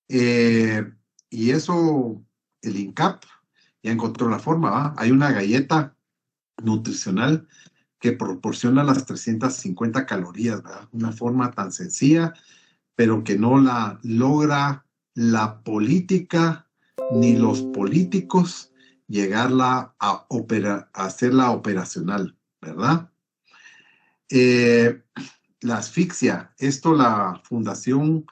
Y eso, el INCAP ya encontró la forma, ¿va? Hay una galleta nutricional que proporciona las 350 calorías, ¿verdad? Una forma tan sencilla, pero que no la logra la política ni los políticos llegarla a hacerla operacional, ¿verdad? La asfixia, esto la Fundación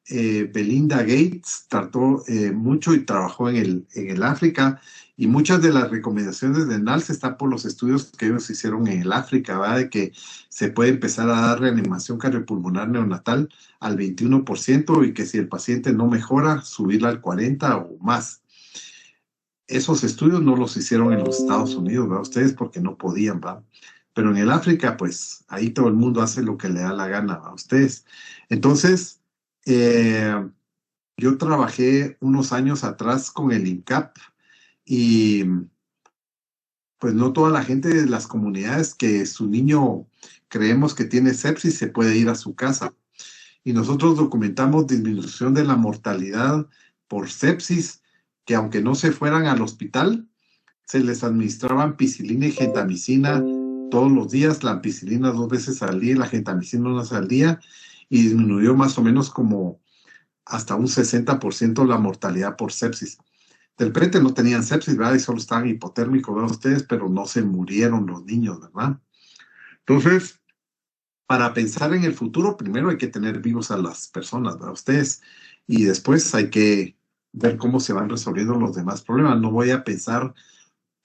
Belinda Gates trató mucho y trabajó en el África, y muchas de las recomendaciones de NALS están por los estudios que ellos hicieron en el África, ¿verdad? De que se puede empezar a dar reanimación cardiopulmonar neonatal al 21% y que si el paciente no mejora, subirla al 40% o más. Esos estudios no los hicieron en los Estados Unidos, ¿verdad? Ustedes porque no podían, ¿verdad? Pero en el África, pues ahí todo el mundo hace lo que le da la gana a ustedes. Entonces, yo trabajé unos años atrás con el INCAP y pues no toda la gente de las comunidades que su niño creemos que tiene sepsis se puede ir a su casa. Y nosotros documentamos disminución de la mortalidad por sepsis, que aunque no se fueran al hospital, se les administraban ampicilina y gentamicina todos los días, la ampicilina 2 veces al día y la gentamicina 1 vez al día, y disminuyó más o menos como hasta un 60% la mortalidad por sepsis. De repente no tenían sepsis, ¿verdad? Y solo estaban hipotérmicos, ¿verdad? Ustedes, pero no se murieron los niños, ¿verdad? Entonces, para pensar en el futuro, primero hay que tener vivos a las personas, ¿verdad? Ustedes, y después hay que ver cómo se van resolviendo los demás problemas. No voy a pensar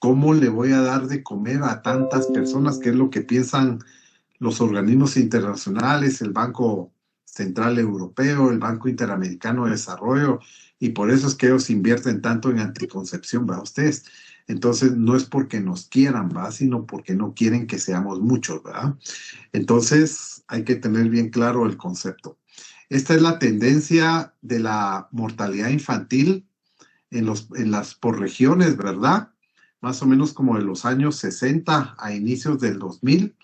cómo le voy a dar de comer a tantas personas, que es lo que piensan los organismos internacionales, el Banco Central Europeo, el Banco Interamericano de Desarrollo, y por eso es que ellos invierten tanto en anticoncepción, ¿verdad? Ustedes. Entonces, no es porque nos quieran, ¿verdad? Sino porque no quieren que seamos muchos, ¿verdad? Entonces, hay que tener bien claro el concepto. Esta es la tendencia de la mortalidad infantil en las por regiones, ¿verdad? Más o menos como de los años 60 a inicios del 2000.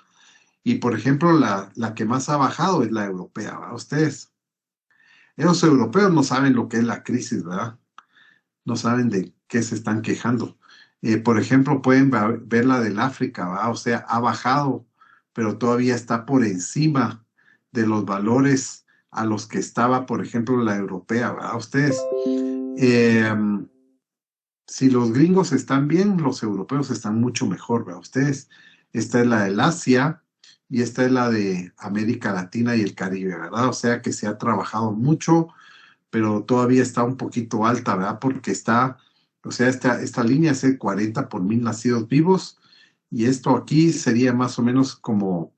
Y, por ejemplo, la que más ha bajado es la europea, ¿verdad? Ustedes, esos europeos no saben lo que es la crisis, ¿verdad? No saben de qué se están quejando. Por ejemplo, pueden ver la del África, ¿verdad? O sea, ha bajado, pero todavía está por encima de los valores a los que estaba, por ejemplo, la europea, ¿verdad? Ustedes, si los gringos están bien, los europeos están mucho mejor, ¿verdad? Ustedes, esta es la del Asia y esta es la de América Latina y el Caribe, ¿verdad? O sea que se ha trabajado mucho, pero todavía está un poquito alta, ¿verdad? Porque está, o sea, esta línea es el 40 por 1000 nacidos vivos, y esto aquí sería más o menos como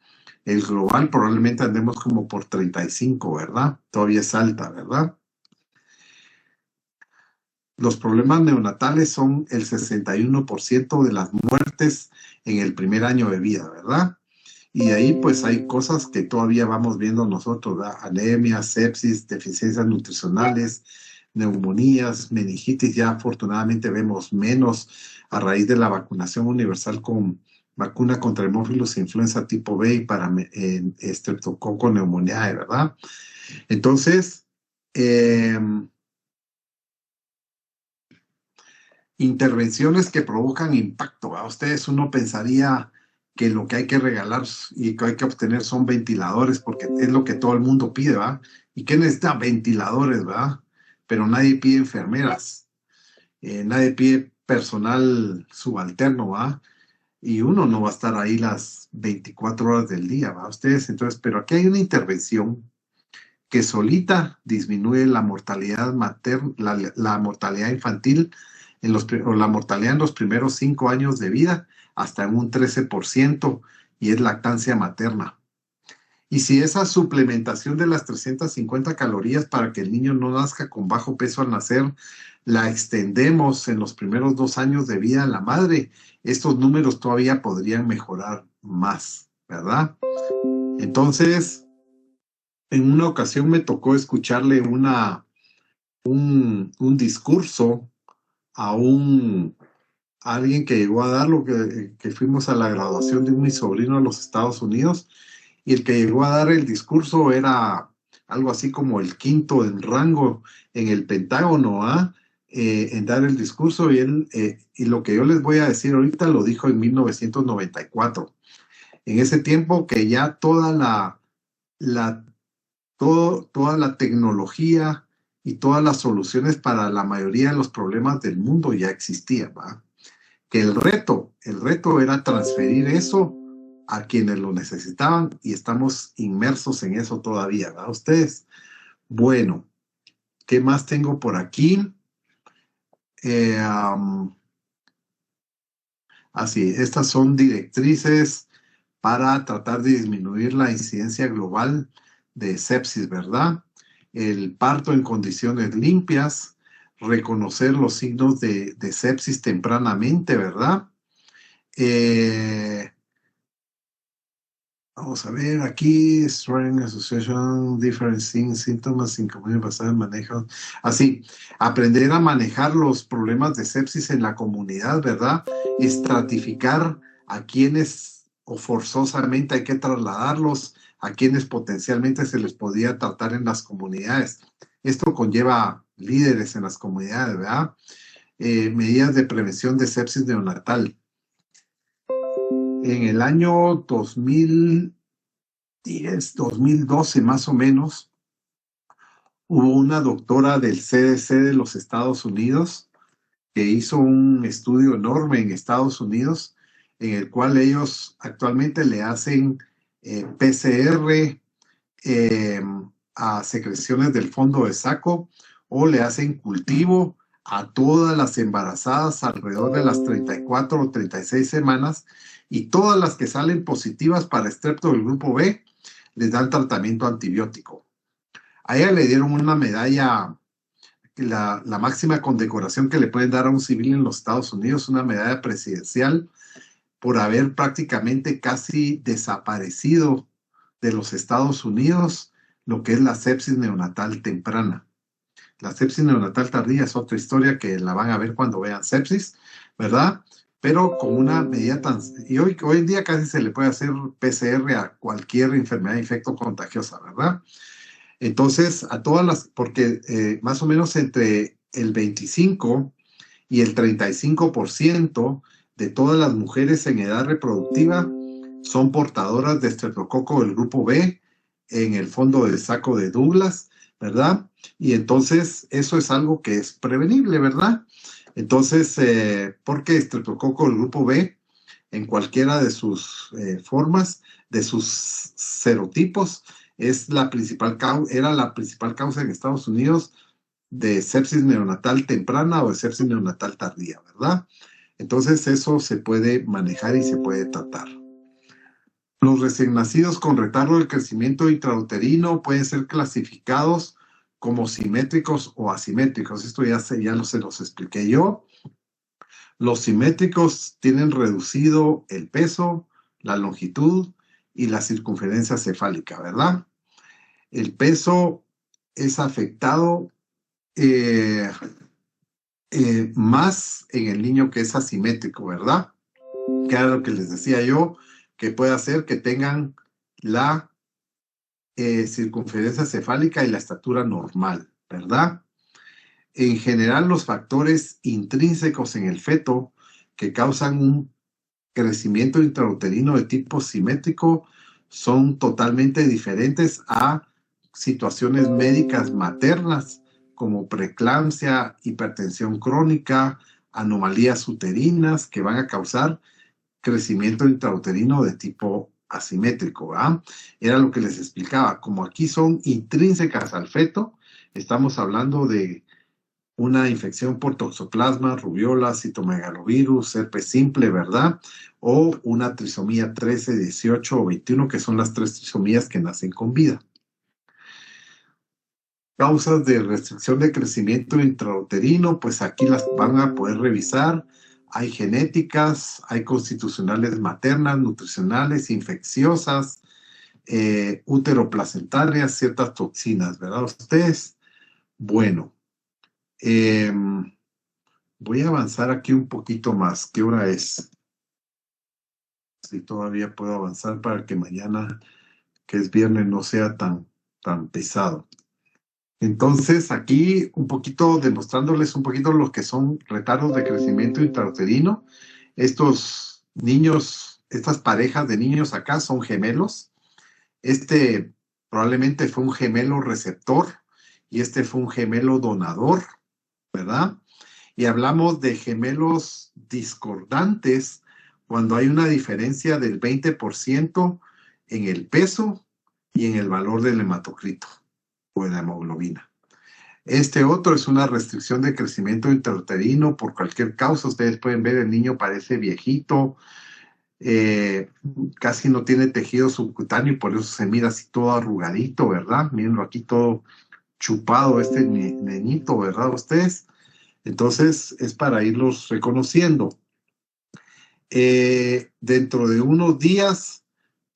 el global, probablemente andemos como por 35, ¿verdad? Todavía es alta, ¿verdad? Los problemas neonatales son el 61% de las muertes en el primer año de vida, ¿verdad? Y de ahí pues hay cosas que todavía vamos viendo nosotros, ¿verdad? Anemia, sepsis, deficiencias nutricionales, neumonías, meningitis. Ya afortunadamente vemos menos a raíz de la vacunación universal con vacuna contra hemófilos e influenza tipo B y para estreptococo neumoniae, ¿verdad? Entonces, intervenciones que provocan impacto, ¿verdad? Ustedes, uno pensaría que lo que hay que regalar y que hay que obtener son ventiladores, porque es lo que todo el mundo pide, ¿verdad? ¿Y qué necesita? Ventiladores, ¿verdad? Pero nadie pide enfermeras, nadie pide personal subalterno, ¿verdad? Y uno no va a estar ahí las 24 horas del día, ¿verdad? Ustedes, entonces, pero aquí hay una intervención que solita disminuye la mortalidad materna, la mortalidad infantil o la mortalidad en los primeros 5 años de vida hasta en un 13%, y es lactancia materna. Y si esa suplementación de las 350 calorías para que el niño no nazca con bajo peso al nacer, la extendemos en los primeros 2 años de vida en la madre, estos números todavía podrían mejorar más, ¿verdad? Entonces, en una ocasión me tocó escucharle un discurso a alguien que llegó a dar que fuimos a la graduación de mi sobrino a los Estados Unidos, y el que llegó a dar el discurso era algo así como el quinto en rango en el Pentágono, en dar el discurso, y lo que yo les voy a decir ahorita lo dijo en 1994. En ese tiempo que ya toda la toda la tecnología y todas las soluciones para la mayoría de los problemas del mundo ya existían, ¿va? Que el reto era transferir eso a quienes lo necesitaban y estamos inmersos en eso todavía, ¿verdad? Ustedes. Bueno, ¿qué más tengo por aquí? Así, estas son directrices para tratar de disminuir la incidencia global de sepsis, ¿verdad? El parto en condiciones limpias, reconocer los signos de sepsis tempranamente, ¿verdad? Vamos a ver aquí, Strength Association, Different Symptoms, Inconvenientes basados en manejo. Así, aprender a manejar los problemas de sepsis en la comunidad, ¿verdad? Estratificar a quienes o forzosamente hay que trasladarlos, a quienes potencialmente se les podía tratar en las comunidades. Esto conlleva líderes en las comunidades, ¿verdad? Medidas de prevención de sepsis neonatal. En el año 2010, 2012 más o menos, hubo una doctora del CDC de los Estados Unidos que hizo un estudio enorme en Estados Unidos en el cual ellos actualmente le hacen PCR a secreciones del fondo de saco o le hacen cultivo a todas las embarazadas alrededor de las 34 o 36 semanas y todas las que salen positivas para estrepto del grupo B les dan tratamiento antibiótico. A ella le dieron una medalla, la máxima condecoración que le pueden dar a un civil en los Estados Unidos, una medalla presidencial por haber prácticamente casi desaparecido de los Estados Unidos lo que es la sepsis neonatal temprana. La sepsis neonatal tardía es otra historia que la van a ver cuando vean sepsis, ¿verdad? Pero con una medida tan... Y hoy en día casi se le puede hacer PCR a cualquier enfermedad infecto contagiosa, ¿verdad? Entonces, a todas las... Porque más o menos entre el 25 y el 35% de todas las mujeres en edad reproductiva son portadoras de estreptococo del grupo B en el fondo del saco de Douglas, ¿verdad? Y entonces eso es algo que es prevenible, ¿verdad? Entonces, porque estreptococo del grupo B, en cualquiera de sus formas, de sus serotipos, era la principal causa en Estados Unidos de sepsis neonatal temprana o de sepsis neonatal tardía, ¿verdad? Entonces eso se puede manejar y se puede tratar. Los recién nacidos con retardo del crecimiento intrauterino pueden ser clasificados como simétricos o asimétricos. Esto ya se los expliqué yo. Los simétricos tienen reducido el peso, la longitud y la circunferencia cefálica, ¿verdad? El peso es afectado más en el niño que es asimétrico, ¿verdad? Que era lo que les decía yo, que puede hacer que tengan la circunferencia cefálica y la estatura normal, ¿verdad? En general, los factores intrínsecos en el feto que causan un crecimiento intrauterino de tipo simétrico son totalmente diferentes a situaciones médicas maternas como preeclampsia, hipertensión crónica, anomalías uterinas que van a causar crecimiento intrauterino de tipo asimétrico, ¿verdad? Era lo que les explicaba. Como aquí son intrínsecas al feto, estamos hablando de una infección por toxoplasma, rubiola, citomegalovirus, herpes simple, ¿verdad? O una trisomía 13, 18 o 21, que son las 3 trisomías que nacen con vida. Causas de restricción de crecimiento intrauterino, pues aquí las van a poder revisar. Hay genéticas, hay constitucionales maternas, nutricionales, infecciosas, uteroplacentarias, ciertas toxinas, ¿verdad? Ustedes, bueno, voy a avanzar aquí un poquito más. ¿Qué hora es? Si todavía puedo avanzar para que mañana, que es viernes, no sea tan pesado. Entonces, aquí un poquito demostrándoles un poquito lo que son retardos de crecimiento intrauterino. Estos niños, estas parejas de niños acá son gemelos. Este probablemente fue un gemelo receptor y este fue un gemelo donador, ¿verdad? Y hablamos de gemelos discordantes cuando hay una diferencia del 20% en el peso y en el valor del hematocrito o de la hemoglobina. Este otro es una restricción de crecimiento intrauterino por cualquier causa. Ustedes pueden ver, el niño parece viejito, casi no tiene tejido subcutáneo y por eso se mira así todo arrugadito, ¿verdad? Mírenlo aquí todo chupado este nenito, ¿verdad? Ustedes. Entonces es para irlos reconociendo. Dentro de unos días,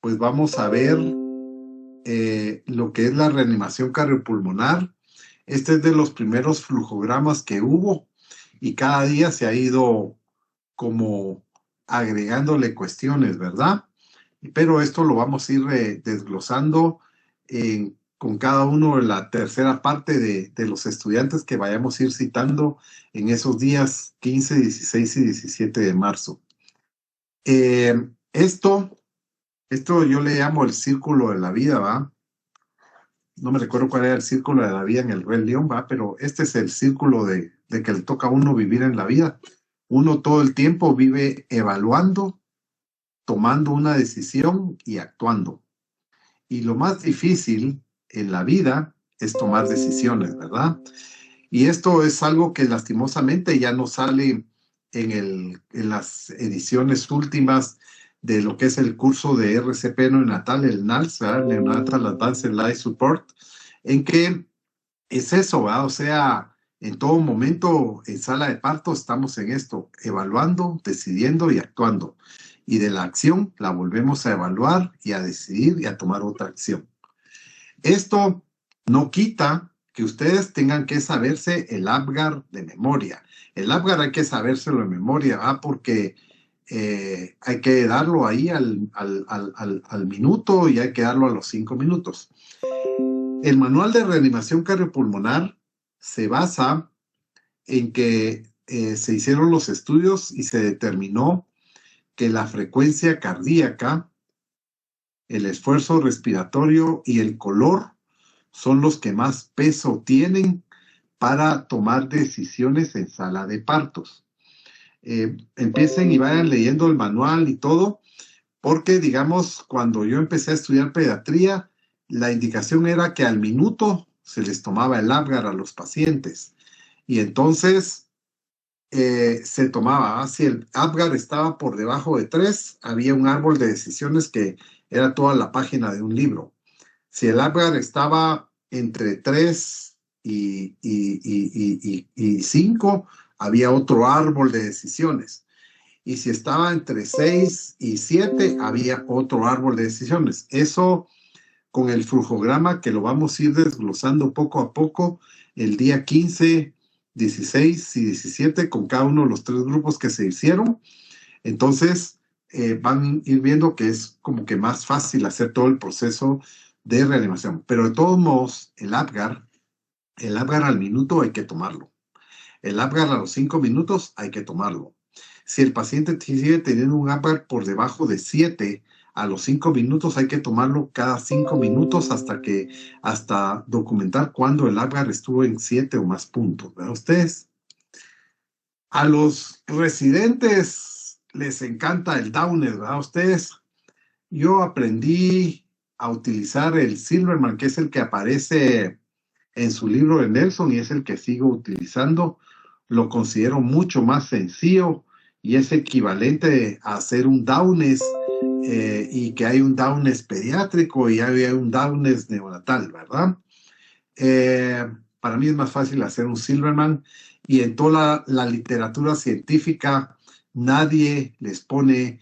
pues vamos a ver lo que es la reanimación cardiopulmonar. Este es de los primeros flujogramas que hubo y cada día se ha ido como agregándole cuestiones, ¿verdad? Pero esto lo vamos a ir desglosando con cada uno de la tercera parte de los estudiantes que vayamos a ir citando en esos días 15, 16 y 17 de marzo. Esto yo le llamo el círculo de la vida, ¿va? No me recuerdo cuál era el círculo de la vida en el Rey León, ¿va? Pero este es el círculo de que le toca a uno vivir en la vida. Uno todo el tiempo vive evaluando, tomando una decisión y actuando. Y lo más difícil en la vida es tomar decisiones, ¿verdad? Y esto es algo que lastimosamente ya no sale en las ediciones últimas de lo que es el curso de RCP neonatal, el NALS, ¿verdad? Neonatal Advanced Life Support, en que es eso, ¿verdad? O sea, en todo momento en sala de parto estamos en esto, evaluando, decidiendo y actuando. Y de la acción la volvemos a evaluar y a decidir y a tomar otra acción. Esto no quita que ustedes tengan que saberse el APGAR de memoria. El APGAR hay que sabérselo de memoria, ¿verdad? Porque hay que darlo ahí al minuto y hay que darlo a los 5 minutos. El manual de reanimación cardiopulmonar se basa en que se hicieron los estudios y se determinó que la frecuencia cardíaca, el esfuerzo respiratorio y el color son los que más peso tienen para tomar decisiones en sala de partos. Empiecen y vayan leyendo el manual y todo, porque digamos, cuando yo empecé a estudiar pediatría, la indicación era que al minuto se les tomaba el APGAR a los pacientes. Y entonces se tomaba, si el APGAR estaba por debajo de 3, había un árbol de decisiones que era toda la página de un libro. Si el APGAR estaba entre 3 y 5, había otro árbol de decisiones. Y si estaba entre 6 y 7, había otro árbol de decisiones. Eso con el flujograma que lo vamos a ir desglosando poco a poco el día 15, 16 y 17 con cada uno de los 3 grupos que se hicieron. Entonces van a ir viendo que es como que más fácil hacer todo el proceso de reanimación. Pero de todos modos, el APGAR al minuto hay que tomarlo. El APGAR a los 5 minutos hay que tomarlo. Si el paciente sigue teniendo un APGAR por debajo de 7, a los 5 minutos hay que tomarlo cada 5 minutos hasta documentar cuándo el APGAR estuvo en 7 o más puntos, ¿verdad ustedes? A los residentes les encanta el Downer, ¿verdad ustedes? Yo aprendí a utilizar el Silverman, que es el que aparece en su libro de Nelson y es el que sigo utilizando. Lo considero mucho más sencillo y es equivalente a hacer un Downes y que hay un Downes pediátrico y hay un Downes neonatal, ¿verdad? Para mí es más fácil hacer un Silverman y en toda la literatura científica nadie les pone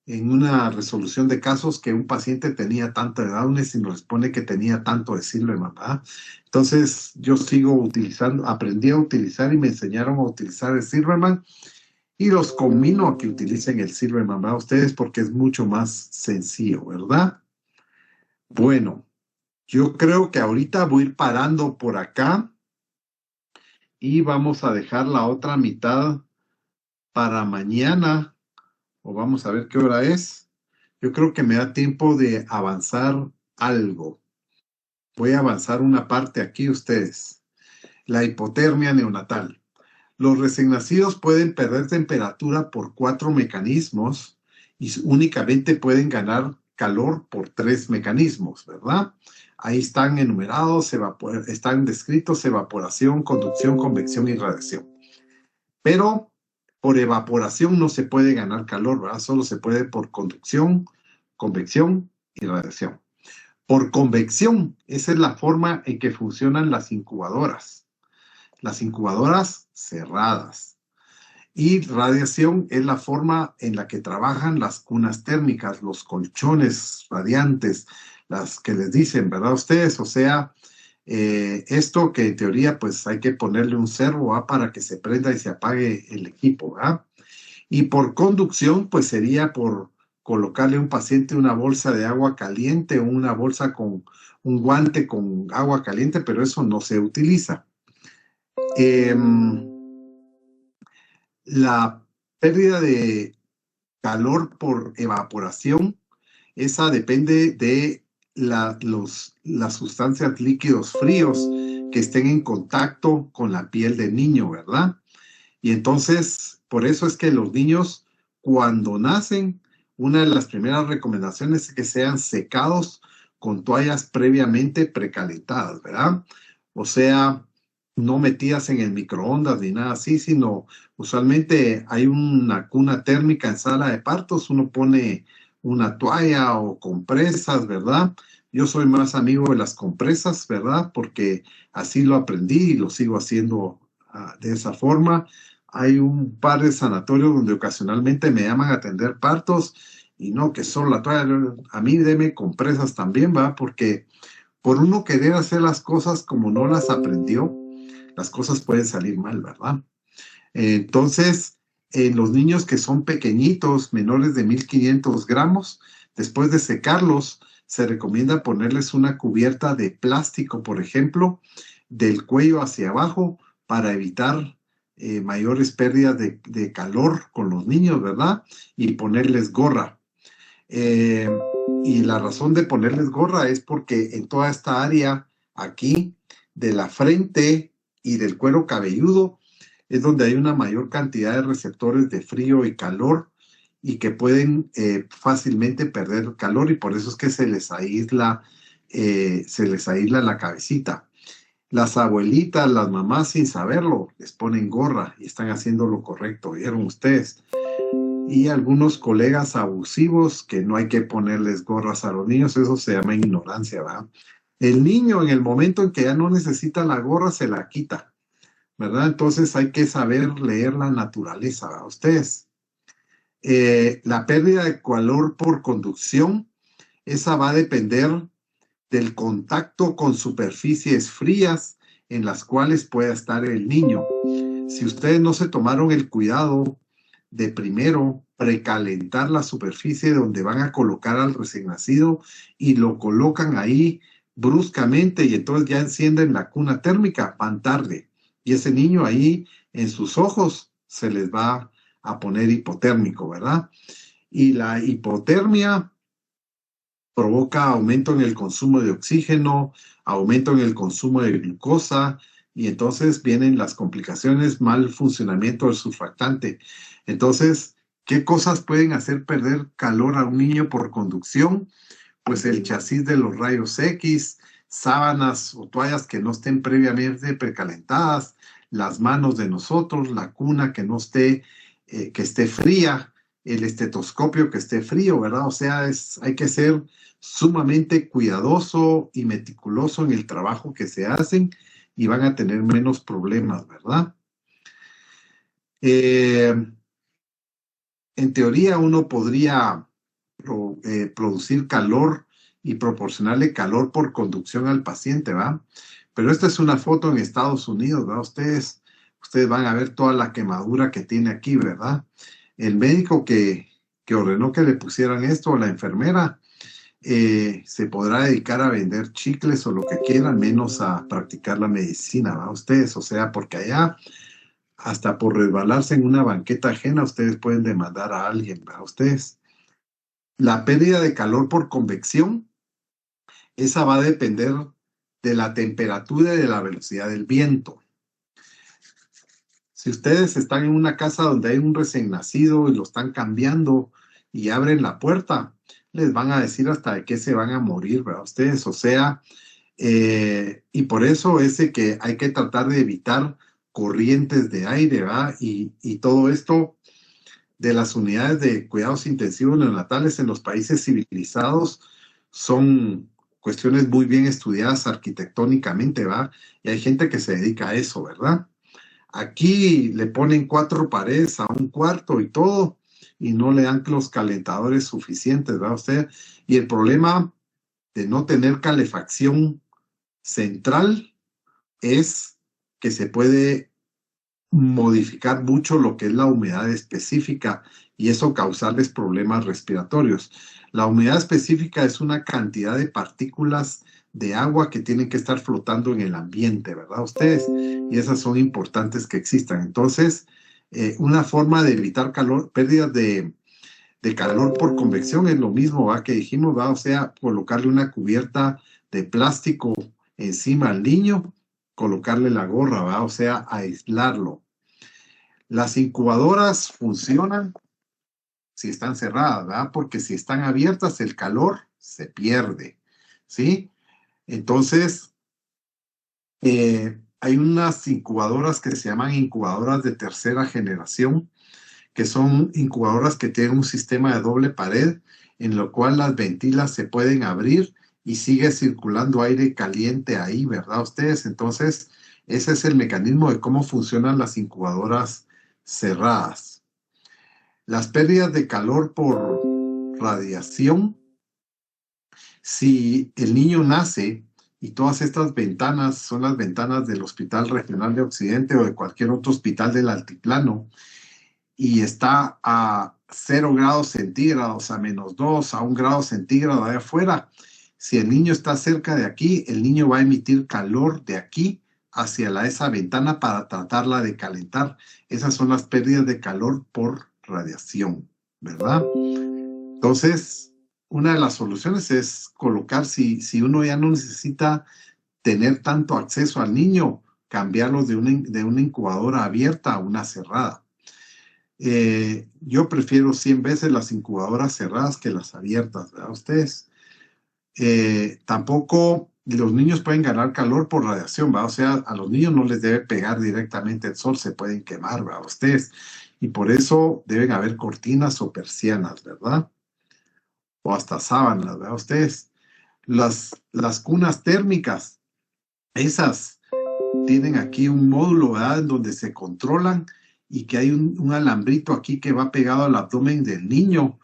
en una resolución de casos que un paciente tenía tanto de Downes y nos pone que tenía tanto de Silverman, ¿verdad? Entonces yo sigo utilizando, aprendí a utilizar y me enseñaron a utilizar el Silverman y los conmino a que utilicen el Silverman, ¿verdad? Ustedes porque es mucho más sencillo, ¿verdad? Bueno, yo creo que ahorita voy a ir parando por acá y vamos a dejar la otra mitad para mañana, o vamos a ver qué hora es. Yo creo que me da tiempo de avanzar algo. Voy a avanzar una parte aquí ustedes. La hipotermia neonatal. Los recién nacidos pueden perder temperatura por 4 mecanismos y únicamente pueden ganar calor por 3 mecanismos, ¿verdad? Ahí están enumerados, están descritos evaporación, conducción, convección y radiación. Pero por evaporación no se puede ganar calor, ¿verdad? Solo se puede por conducción, convección y radiación. Por convección, esa es la forma en que funcionan las incubadoras. Las incubadoras cerradas. Y radiación es la forma en la que trabajan las cunas térmicas, los colchones radiantes, las que les dicen, ¿verdad ustedes? O sea, esto que en teoría pues hay que ponerle un servo para que se prenda y se apague el equipo, ¿verdad? Y por conducción pues sería por colocarle a un paciente una bolsa de agua caliente o una bolsa con un guante con agua caliente, pero eso no se utiliza. La pérdida de calor por evaporación, esa depende de las sustancias líquidos fríos que estén en contacto con la piel del niño, ¿verdad? Y entonces, por eso es que los niños, cuando nacen, una de las primeras recomendaciones es que sean secados con toallas previamente precalentadas, ¿verdad? O sea, no metidas en el microondas ni nada así, sino usualmente hay una cuna térmica en sala de partos, uno pone una toalla o compresas, ¿verdad? Yo soy más amigo de las compresas, ¿verdad? Porque así lo aprendí y lo sigo haciendo de esa forma. Hay un par de sanatorios donde ocasionalmente me llaman a atender partos y no que solo la toalla, a mí deme compresas también, ¿va? Porque por uno querer hacer las cosas como no las aprendió, las cosas pueden salir mal, ¿verdad? Entonces, en los niños que son pequeñitos, menores de 1500 gramos, después de secarlos, se recomienda ponerles una cubierta de plástico, por ejemplo, del cuello hacia abajo para evitar mayores pérdidas de calor con los niños, ¿verdad? Y ponerles gorra. Y la razón de ponerles gorra es porque en toda esta área aquí de la frente y del cuero cabelludo es donde hay una mayor cantidad de receptores de frío y calor y que pueden fácilmente perder calor y por eso es que se les aísla la cabecita. Las abuelitas, las mamás sin saberlo, les ponen gorra y están haciendo lo correcto, ¿vieron ustedes? Y algunos colegas abusivos que no hay que ponerles gorras a los niños, eso se llama ignorancia, ¿verdad? El niño en el momento en que ya no necesita la gorra se la quita, ¿verdad? Entonces hay que saber leer la naturaleza, ¿verdad? Ustedes. La pérdida de calor por conducción, esa va a depender del contacto con superficies frías en las cuales pueda estar el niño. Si ustedes no se tomaron el cuidado de primero precalentar la superficie donde van a colocar al recién nacido y lo colocan ahí bruscamente y entonces ya encienden la cuna térmica, van tarde. Y ese niño ahí en sus ojos se les va a poner hipotérmico, ¿verdad? Y la hipotermia provoca aumento en el consumo de oxígeno, aumento en el consumo de glucosa, y entonces vienen las complicaciones, mal funcionamiento del surfactante. Entonces, ¿qué cosas pueden hacer perder calor a un niño por conducción? Pues el chasis de los rayos X, sábanas o toallas que no estén previamente precalentadas, las manos de nosotros, la cuna que no esté, que esté fría, el estetoscopio que esté frío, ¿verdad? O sea, hay que ser sumamente cuidadoso y meticuloso en el trabajo que se hacen y van a tener menos problemas, ¿verdad? En teoría uno podría producir calor y proporcionarle calor por conducción al paciente, ¿va? Pero esta es una foto en Estados Unidos, ¿verdad? Ustedes van a ver toda la quemadura que tiene aquí, ¿verdad? El médico que ordenó que le pusieran esto, la enfermera, se podrá dedicar a vender chicles o lo que quieran, menos a practicar la medicina, ¿va? Ustedes, o sea, porque allá hasta por resbalarse en una banqueta ajena, ustedes pueden demandar a alguien, ¿va? Ustedes. La pérdida de calor por convección, esa va a depender de la temperatura y de la velocidad del viento. Si ustedes están en una casa donde hay un recién nacido y lo están cambiando y abren la puerta, les van a decir hasta de qué se van a morir, ¿verdad? Ustedes, o sea, y por eso es de que hay que tratar de evitar corrientes de aire, ¿verdad? Y todo esto de las unidades de cuidados intensivos neonatales en los países civilizados son cuestiones muy bien estudiadas arquitectónicamente, ¿verdad? Y hay gente que se dedica a eso, ¿verdad? Aquí le ponen 4 paredes a un cuarto y todo, y no le dan los calentadores suficientes, ¿verdad usted? Y el problema de no tener calefacción central es que se puede modificar mucho lo que es la humedad específica y eso causarles problemas respiratorios. La humedad específica es una cantidad de partículas de agua que tienen que estar flotando en el ambiente, ¿verdad ustedes? Y esas son importantes que existan. Entonces, una forma de evitar calor, pérdidas de calor por convección es lo mismo, ¿va? Que dijimos, ¿va? O sea, colocarle una cubierta de plástico encima al niño, colocarle la gorra, ¿va? O sea, aislarlo. Las incubadoras funcionan si están cerradas, ¿verdad? Porque si están abiertas, el calor se pierde, ¿sí? Entonces, hay unas incubadoras que se llaman incubadoras de tercera generación, que son incubadoras que tienen un sistema de doble pared, en lo cual las ventilas se pueden abrir y sigue circulando aire caliente ahí, ¿verdad ustedes? Entonces, ese es el mecanismo de cómo funcionan las incubadoras cerradas. Las pérdidas de calor por radiación, si el niño nace y todas estas ventanas son las ventanas del Hospital Regional de Occidente o de cualquier otro hospital del altiplano y está a 0 grados centígrados, a -2, a 1 grado centígrado allá afuera, si el niño está cerca de aquí, el niño va a emitir calor de aquí hacia esa ventana para tratarla de calentar. Esas son las pérdidas de calor por radiación, ¿verdad? Entonces, una de las soluciones es colocar, si uno ya no necesita tener tanto acceso al niño, cambiarlo de una incubadora abierta a una cerrada. Yo prefiero 100 veces las incubadoras cerradas que las abiertas, ¿verdad? Ustedes. Tampoco los niños pueden ganar calor por radiación, ¿verdad? O sea, a los niños no les debe pegar directamente el sol, se pueden quemar, ¿verdad? Ustedes. Y por eso deben haber cortinas o persianas, ¿verdad? O hasta sábanas, ¿verdad? Ustedes. Las cunas térmicas, esas tienen aquí un módulo, ¿verdad? En donde se controlan y que hay un alambrito aquí que va pegado al abdomen del niño,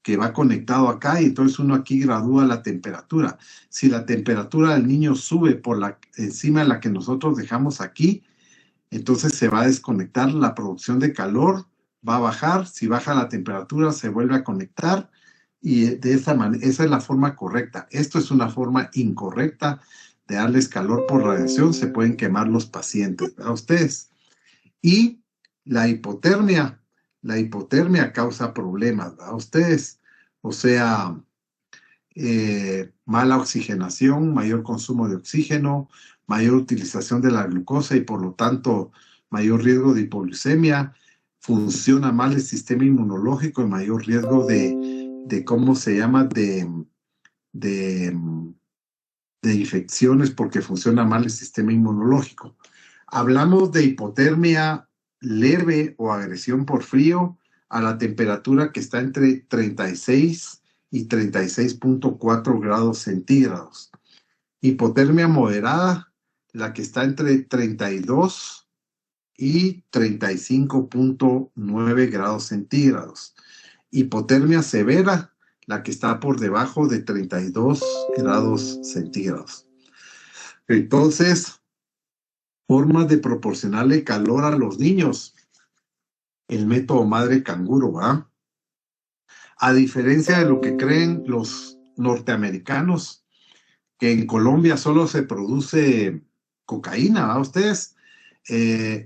que va conectado acá, y entonces uno aquí gradúa la temperatura. Si la temperatura del niño sube por encima de la que nosotros dejamos aquí, entonces se va a desconectar la producción de calor, va a bajar, si baja la temperatura se vuelve a conectar, y de esa manera, esa es la forma correcta. Esto es una forma incorrecta de darles calor por radiación, se pueden quemar los pacientes, ¿verdad ustedes? Y la hipotermia causa problemas, ¿verdad ustedes? O sea, mala oxigenación, mayor consumo de oxígeno, mayor utilización de la glucosa y por lo tanto mayor riesgo de hipoglucemia, funciona mal el sistema inmunológico y mayor riesgo de ¿cómo se llama? De infecciones porque funciona mal el sistema inmunológico. Hablamos de hipotermia leve o agresión por frío a la temperatura que está entre 36 y 36.4 grados centígrados. Hipotermia moderada, la que está entre 32 y 35.9 grados centígrados. Hipotermia severa, la que está por debajo de 32 grados centígrados. Entonces, formas de proporcionarle calor a los niños. El método madre canguro, ¿va? A diferencia de lo que creen los norteamericanos, que en Colombia solo se produce cocaína, ¿va? Ustedes,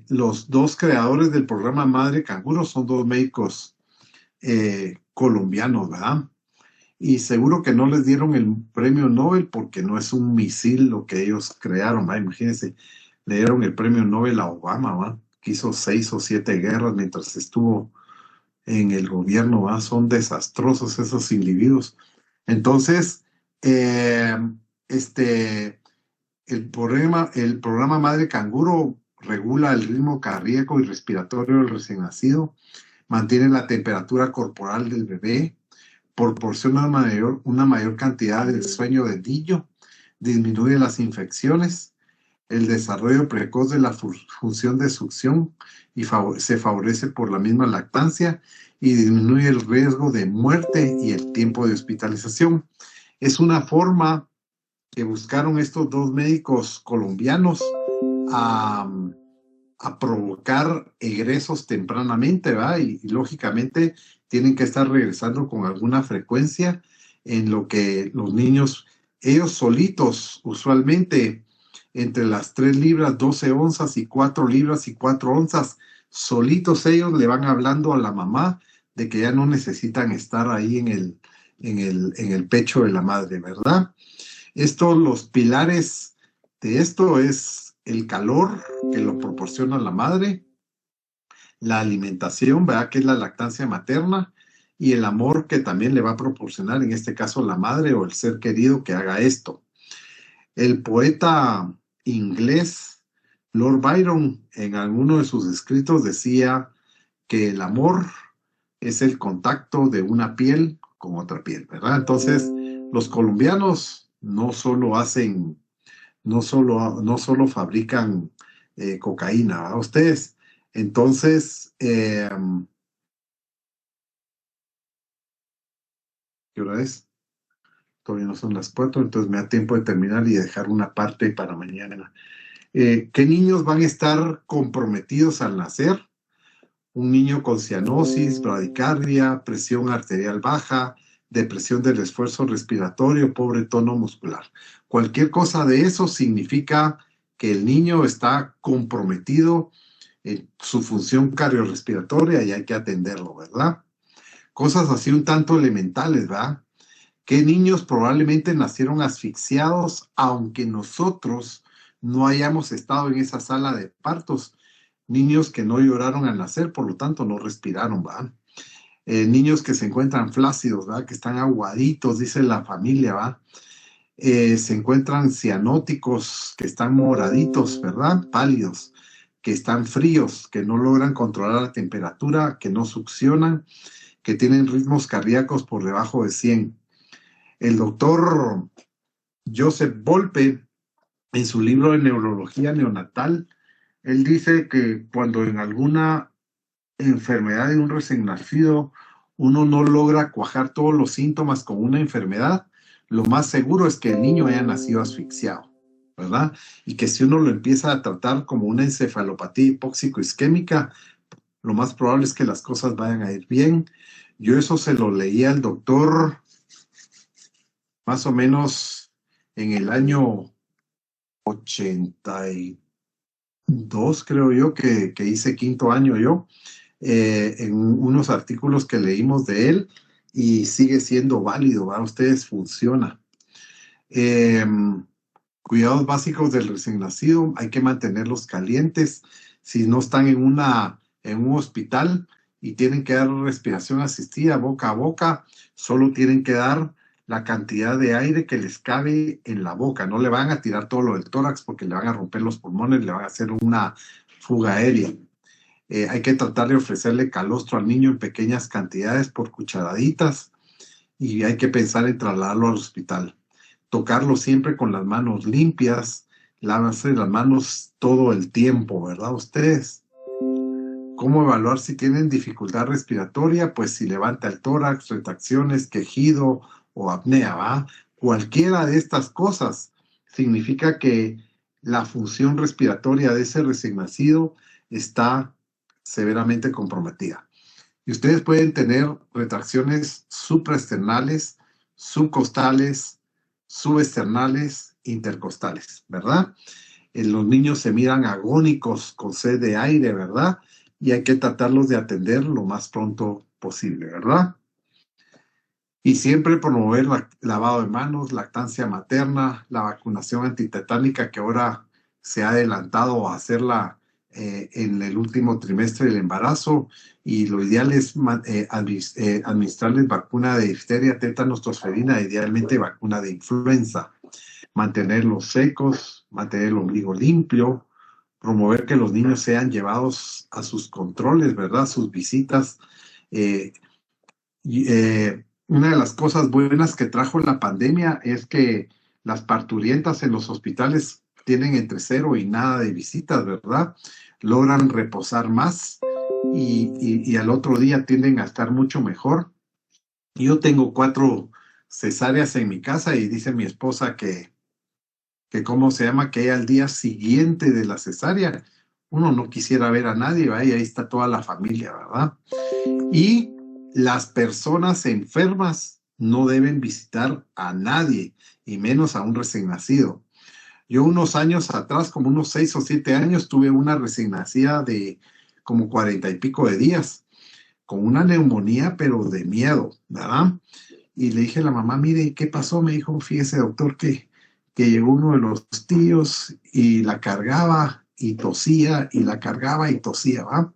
los 2 creadores del programa Madre Canguro son 2 médicos colombianos, ¿verdad? y seguro que no les dieron el premio Nobel porque no es un misil lo que ellos crearon, ¿va? Imagínense, le dieron el premio Nobel a Obama, ¿va? Que hizo 6 o 7 guerras mientras estuvo en el gobierno, ¿va? Son desastrosos esos individuos. Entonces, eh, este, el programa Madre Canguro regula el ritmo cardíaco y respiratorio del recién nacido, mantiene la temperatura corporal del bebé, proporciona una mayor cantidad del sueño del niño, disminuye las infecciones, el desarrollo precoz de la función de succión y se favorece por la misma lactancia y disminuye el riesgo de muerte y el tiempo de hospitalización. Es una forma que buscaron estos dos médicos colombianos a, a provocar egresos tempranamente, ¿va? Y lógicamente tienen que estar regresando con alguna frecuencia en lo que los niños, ellos solitos, usualmente entre las 3 libras, 12 onzas y 4 libras y 4 onzas, solitos ellos le van hablando a la mamá de que ya no necesitan estar ahí en el pecho de la madre, ¿verdad? Los pilares de esto es el calor que lo proporciona la madre, la alimentación, ¿verdad? Que es la lactancia materna, y el amor que también le va a proporcionar, en este caso, la madre o el ser querido que haga esto. El poeta inglés Lord Byron, en alguno de sus escritos, decía que el amor es el contacto de una piel con otra piel, ¿verdad? Entonces, los colombianos no solo fabrican cocaína, ¿verdad? Ustedes. Entonces, ¿qué hora es? Todavía no son las 4, entonces me da tiempo de terminar y dejar una parte para mañana. ¿Qué niños van a estar comprometidos al nacer? Un niño con cianosis, bradicardia, presión arterial baja, depresión del esfuerzo respiratorio, pobre tono muscular. Cualquier cosa de eso significa que el niño está comprometido en su función cardiorrespiratoria y hay que atenderlo, ¿verdad? Cosas así un tanto elementales, ¿verdad? Que niños probablemente nacieron asfixiados, aunque nosotros no hayamos estado en esa sala de partos. Niños que no lloraron al nacer, por lo tanto no respiraron, ¿va? Niños que se encuentran flácidos, ¿va? Que están aguaditos, dice la familia, ¿va? Se encuentran cianóticos, que están moraditos, ¿verdad? Pálidos, que están fríos, que no logran controlar la temperatura, que no succionan, que tienen ritmos cardíacos por debajo de 100. El doctor Joseph Volpe, en su libro de neurología neonatal, él dice que cuando en alguna enfermedad de un recién nacido uno no logra cuajar todos los síntomas con una enfermedad, lo más seguro es que el niño haya nacido asfixiado, ¿verdad? Y que si uno lo empieza a tratar como una encefalopatía hipóxico-isquémica, lo más probable es que las cosas vayan a ir bien. Yo eso se lo leí al doctor más o menos en el año 82, creo yo, que hice quinto año yo, en unos artículos que leímos de él, y sigue siendo válido, ¿va? Ustedes funciona. Cuidados básicos del recién nacido, hay que mantenerlos calientes. Si no están en un hospital y tienen que dar respiración asistida boca a boca, solo tienen que dar la cantidad de aire que les cabe en la boca. No le van a tirar todo lo del tórax porque le van a romper los pulmones, le van a hacer una fuga aérea. Hay que tratar de ofrecerle calostro al niño en pequeñas cantidades por cucharaditas, y hay que pensar en trasladarlo al hospital. Tocarlo siempre con las manos limpias, lávense las manos todo el tiempo, ¿verdad? Ustedes. ¿Cómo evaluar si tienen dificultad respiratoria? Pues si levanta el tórax, retracciones, quejido o apnea, ¿va? Cualquiera de estas cosas significa que la función respiratoria de ese recién nacido está severamente comprometida. Y ustedes pueden tener retracciones supraesternales, subcostales, subesternales, intercostales, ¿verdad? Los niños se miran agónicos con sed de aire, ¿verdad? Y hay que tratarlos de atender lo más pronto posible, ¿verdad? Y siempre promover lavado de manos, lactancia materna, la vacunación antitetánica que ahora se ha adelantado a hacerla en el último trimestre del embarazo. Y lo ideal es administrarles vacuna de difteria, tétanos, tosferina, idealmente vacuna de influenza. Mantenerlos secos, mantener el ombligo limpio, promover que los niños sean llevados a sus controles, ¿verdad? Sus visitas. eh, una de las cosas buenas que trajo la pandemia es que las parturientas en los hospitales tienen entre cero y nada de visitas, ¿verdad? Logran reposar más y al otro día tienden a estar mucho mejor. Yo tengo 4 cesáreas en mi casa y dice mi esposa que ¿cómo se llama? Que al día siguiente de la cesárea uno no quisiera ver a nadie, ¿va? Y ahí está toda la familia, ¿verdad? Y las personas enfermas no deben visitar a nadie, y menos a un recién nacido. Yo unos años atrás, como unos 6 o 7 años, tuve una recién nacida de como 40 y pico de días, con una neumonía, pero de miedo, ¿verdad? Y le dije a la mamá, mire, ¿qué pasó? Me dijo, fíjese, doctor, que llegó uno de los tíos y la cargaba y tosía, y la cargaba y tosía, ¿va?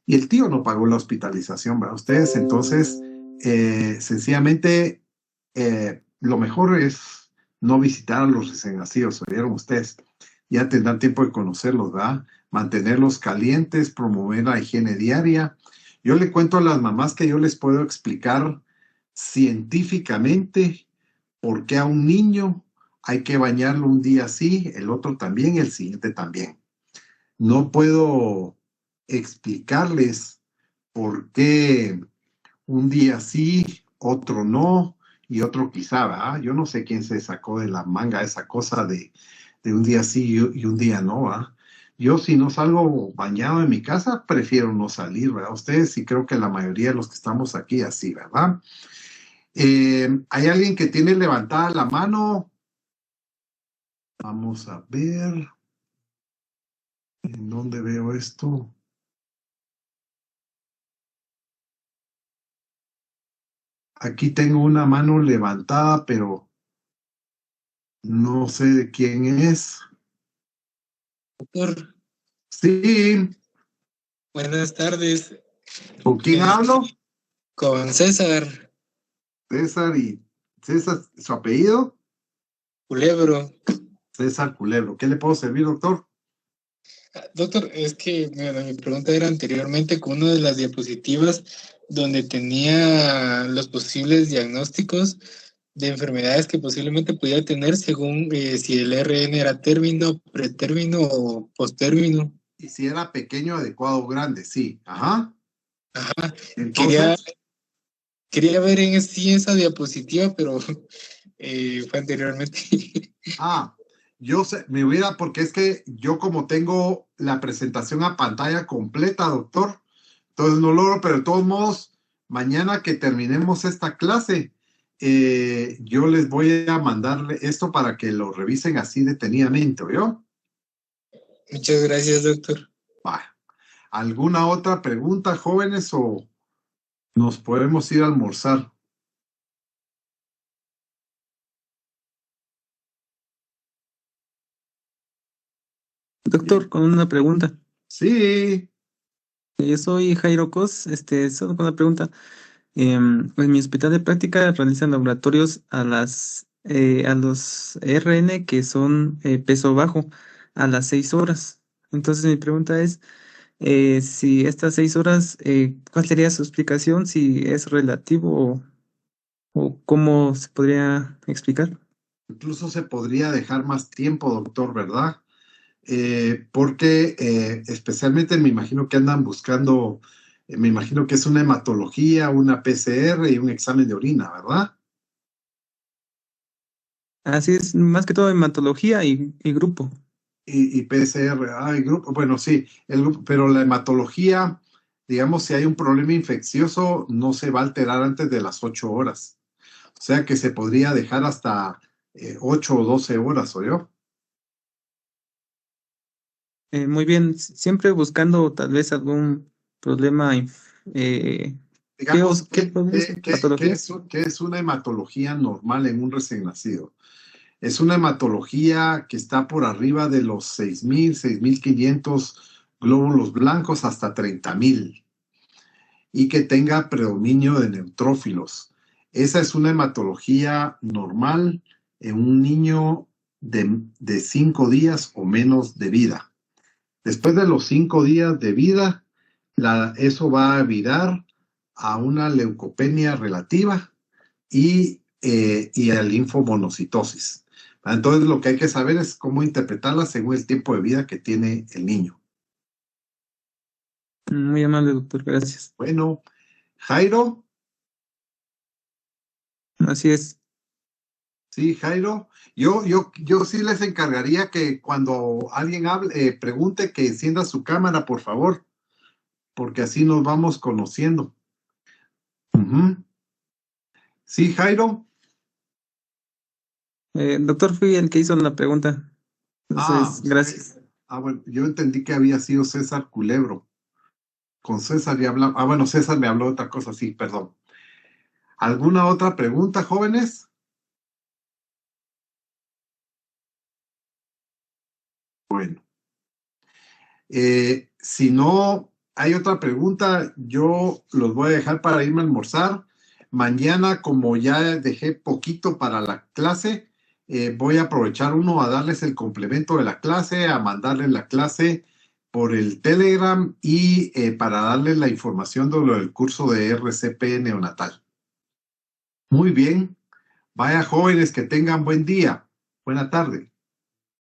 Y el tío no pagó la hospitalización, ¿verdad? Ustedes, entonces, sencillamente, lo mejor es no visitar a los recién nacidos, ¿oyeron ustedes? Ya tendrán tiempo de conocerlos, ¿verdad? Mantenerlos calientes, promover la higiene diaria. Yo le cuento a las mamás que yo les puedo explicar científicamente por qué a un niño hay que bañarlo un día sí, el otro también, el siguiente también. No puedo explicarles por qué un día sí, otro no, y otro quizá, ¿verdad? Yo no sé quién se sacó de la manga esa cosa de un día sí y un día no, ¿verdad? Yo si no salgo bañado en mi casa, prefiero no salir, ¿verdad? Ustedes sí creo que la mayoría de los que estamos aquí así, ¿verdad? ¿Hay alguien que tiene levantada la mano? Vamos a ver, ¿en dónde veo esto? Aquí tengo una mano levantada, pero no sé de quién es. Doctor, Sí, buenas tardes. ¿con quién Eh, hablo? con César César y César, su apellido, Culebro. César Culebro. ¿Qué le puedo servir, doctor? Doctor, es que bueno, mi pregunta era anteriormente con una de las diapositivas donde tenía los posibles diagnósticos de enfermedades que posiblemente pudiera tener según si el RN era término, pretérmino o postérmino. Y si era pequeño, adecuado o grande, sí. Ajá. Ajá. Quería, Entonces, quería ver en sí esa diapositiva, pero fue anteriormente. ah, yo sé, me hubiera, porque es que yo como tengo la presentación a pantalla completa, doctor, entonces no logro, pero de todos modos, mañana que terminemos esta clase, yo les voy a mandarle esto para que lo revisen así detenidamente, ¿oyó? Muchas gracias, doctor. Va. ¿Alguna otra pregunta, jóvenes, o nos podemos ir a almorzar? Doctor, con una pregunta. Sí, Yo soy Jairo Cos, solo con una pregunta. En mi hospital de práctica realizan laboratorios a los RN que son peso bajo a las 6 horas. Entonces mi pregunta es si estas 6 horas, ¿cuál sería su explicación? Si es relativo o cómo se podría explicar. incluso se podría dejar más tiempo, doctor, ¿verdad? Porque especialmente me imagino que andan buscando, me imagino que es una hematología, una PCR y un examen de orina, ¿verdad? Así es, más que todo hematología y grupo. Y PCR, el grupo, bueno, sí, el grupo, pero la hematología, digamos, si hay un problema infeccioso, no se va a alterar antes de las 8 horas. O sea que se podría dejar hasta 8 o 12 horas, ¿o yo? Muy bien, siempre buscando tal vez algún problema Digamos, ¿Qué produce patología? ¿qué es una hematología normal en un recién nacido? Es una hematología que está por arriba de los 6.000, 6.500 glóbulos blancos hasta 30.000 y que tenga predominio de neutrófilos. Esa es una hematología normal en un niño de 5 días o menos de vida. Después de los 5 días de vida, eso va a virar a una leucopenia relativa y a linfomonocitosis. Entonces, lo que hay que saber es cómo interpretarla según el tiempo de vida que tiene el niño. Muy amable, doctor, gracias. Bueno, Jairo, Así es. sí, Jairo, yo sí les encargaría que cuando alguien hable, pregunte, que encienda su cámara, por favor, porque así nos vamos conociendo. Ujú. Sí, Jairo. Doctor, fui el que hizo la pregunta. Entonces, gracias. Bueno, yo entendí que había sido César Culebro. Con César ya hablaba. Bueno, César me habló de otra cosa, sí, perdón. ¿Alguna otra pregunta, jóvenes? Bueno, si no hay otra pregunta, yo los voy a dejar para irme a almorzar. Mañana, como ya dejé poquito para la clase, voy a aprovechar a darles el complemento de la clase, a mandarles la clase por el Telegram y para darles la información de lo del curso de RCP neonatal. Muy bien. Vaya jóvenes, que tengan buen día. Buena tarde.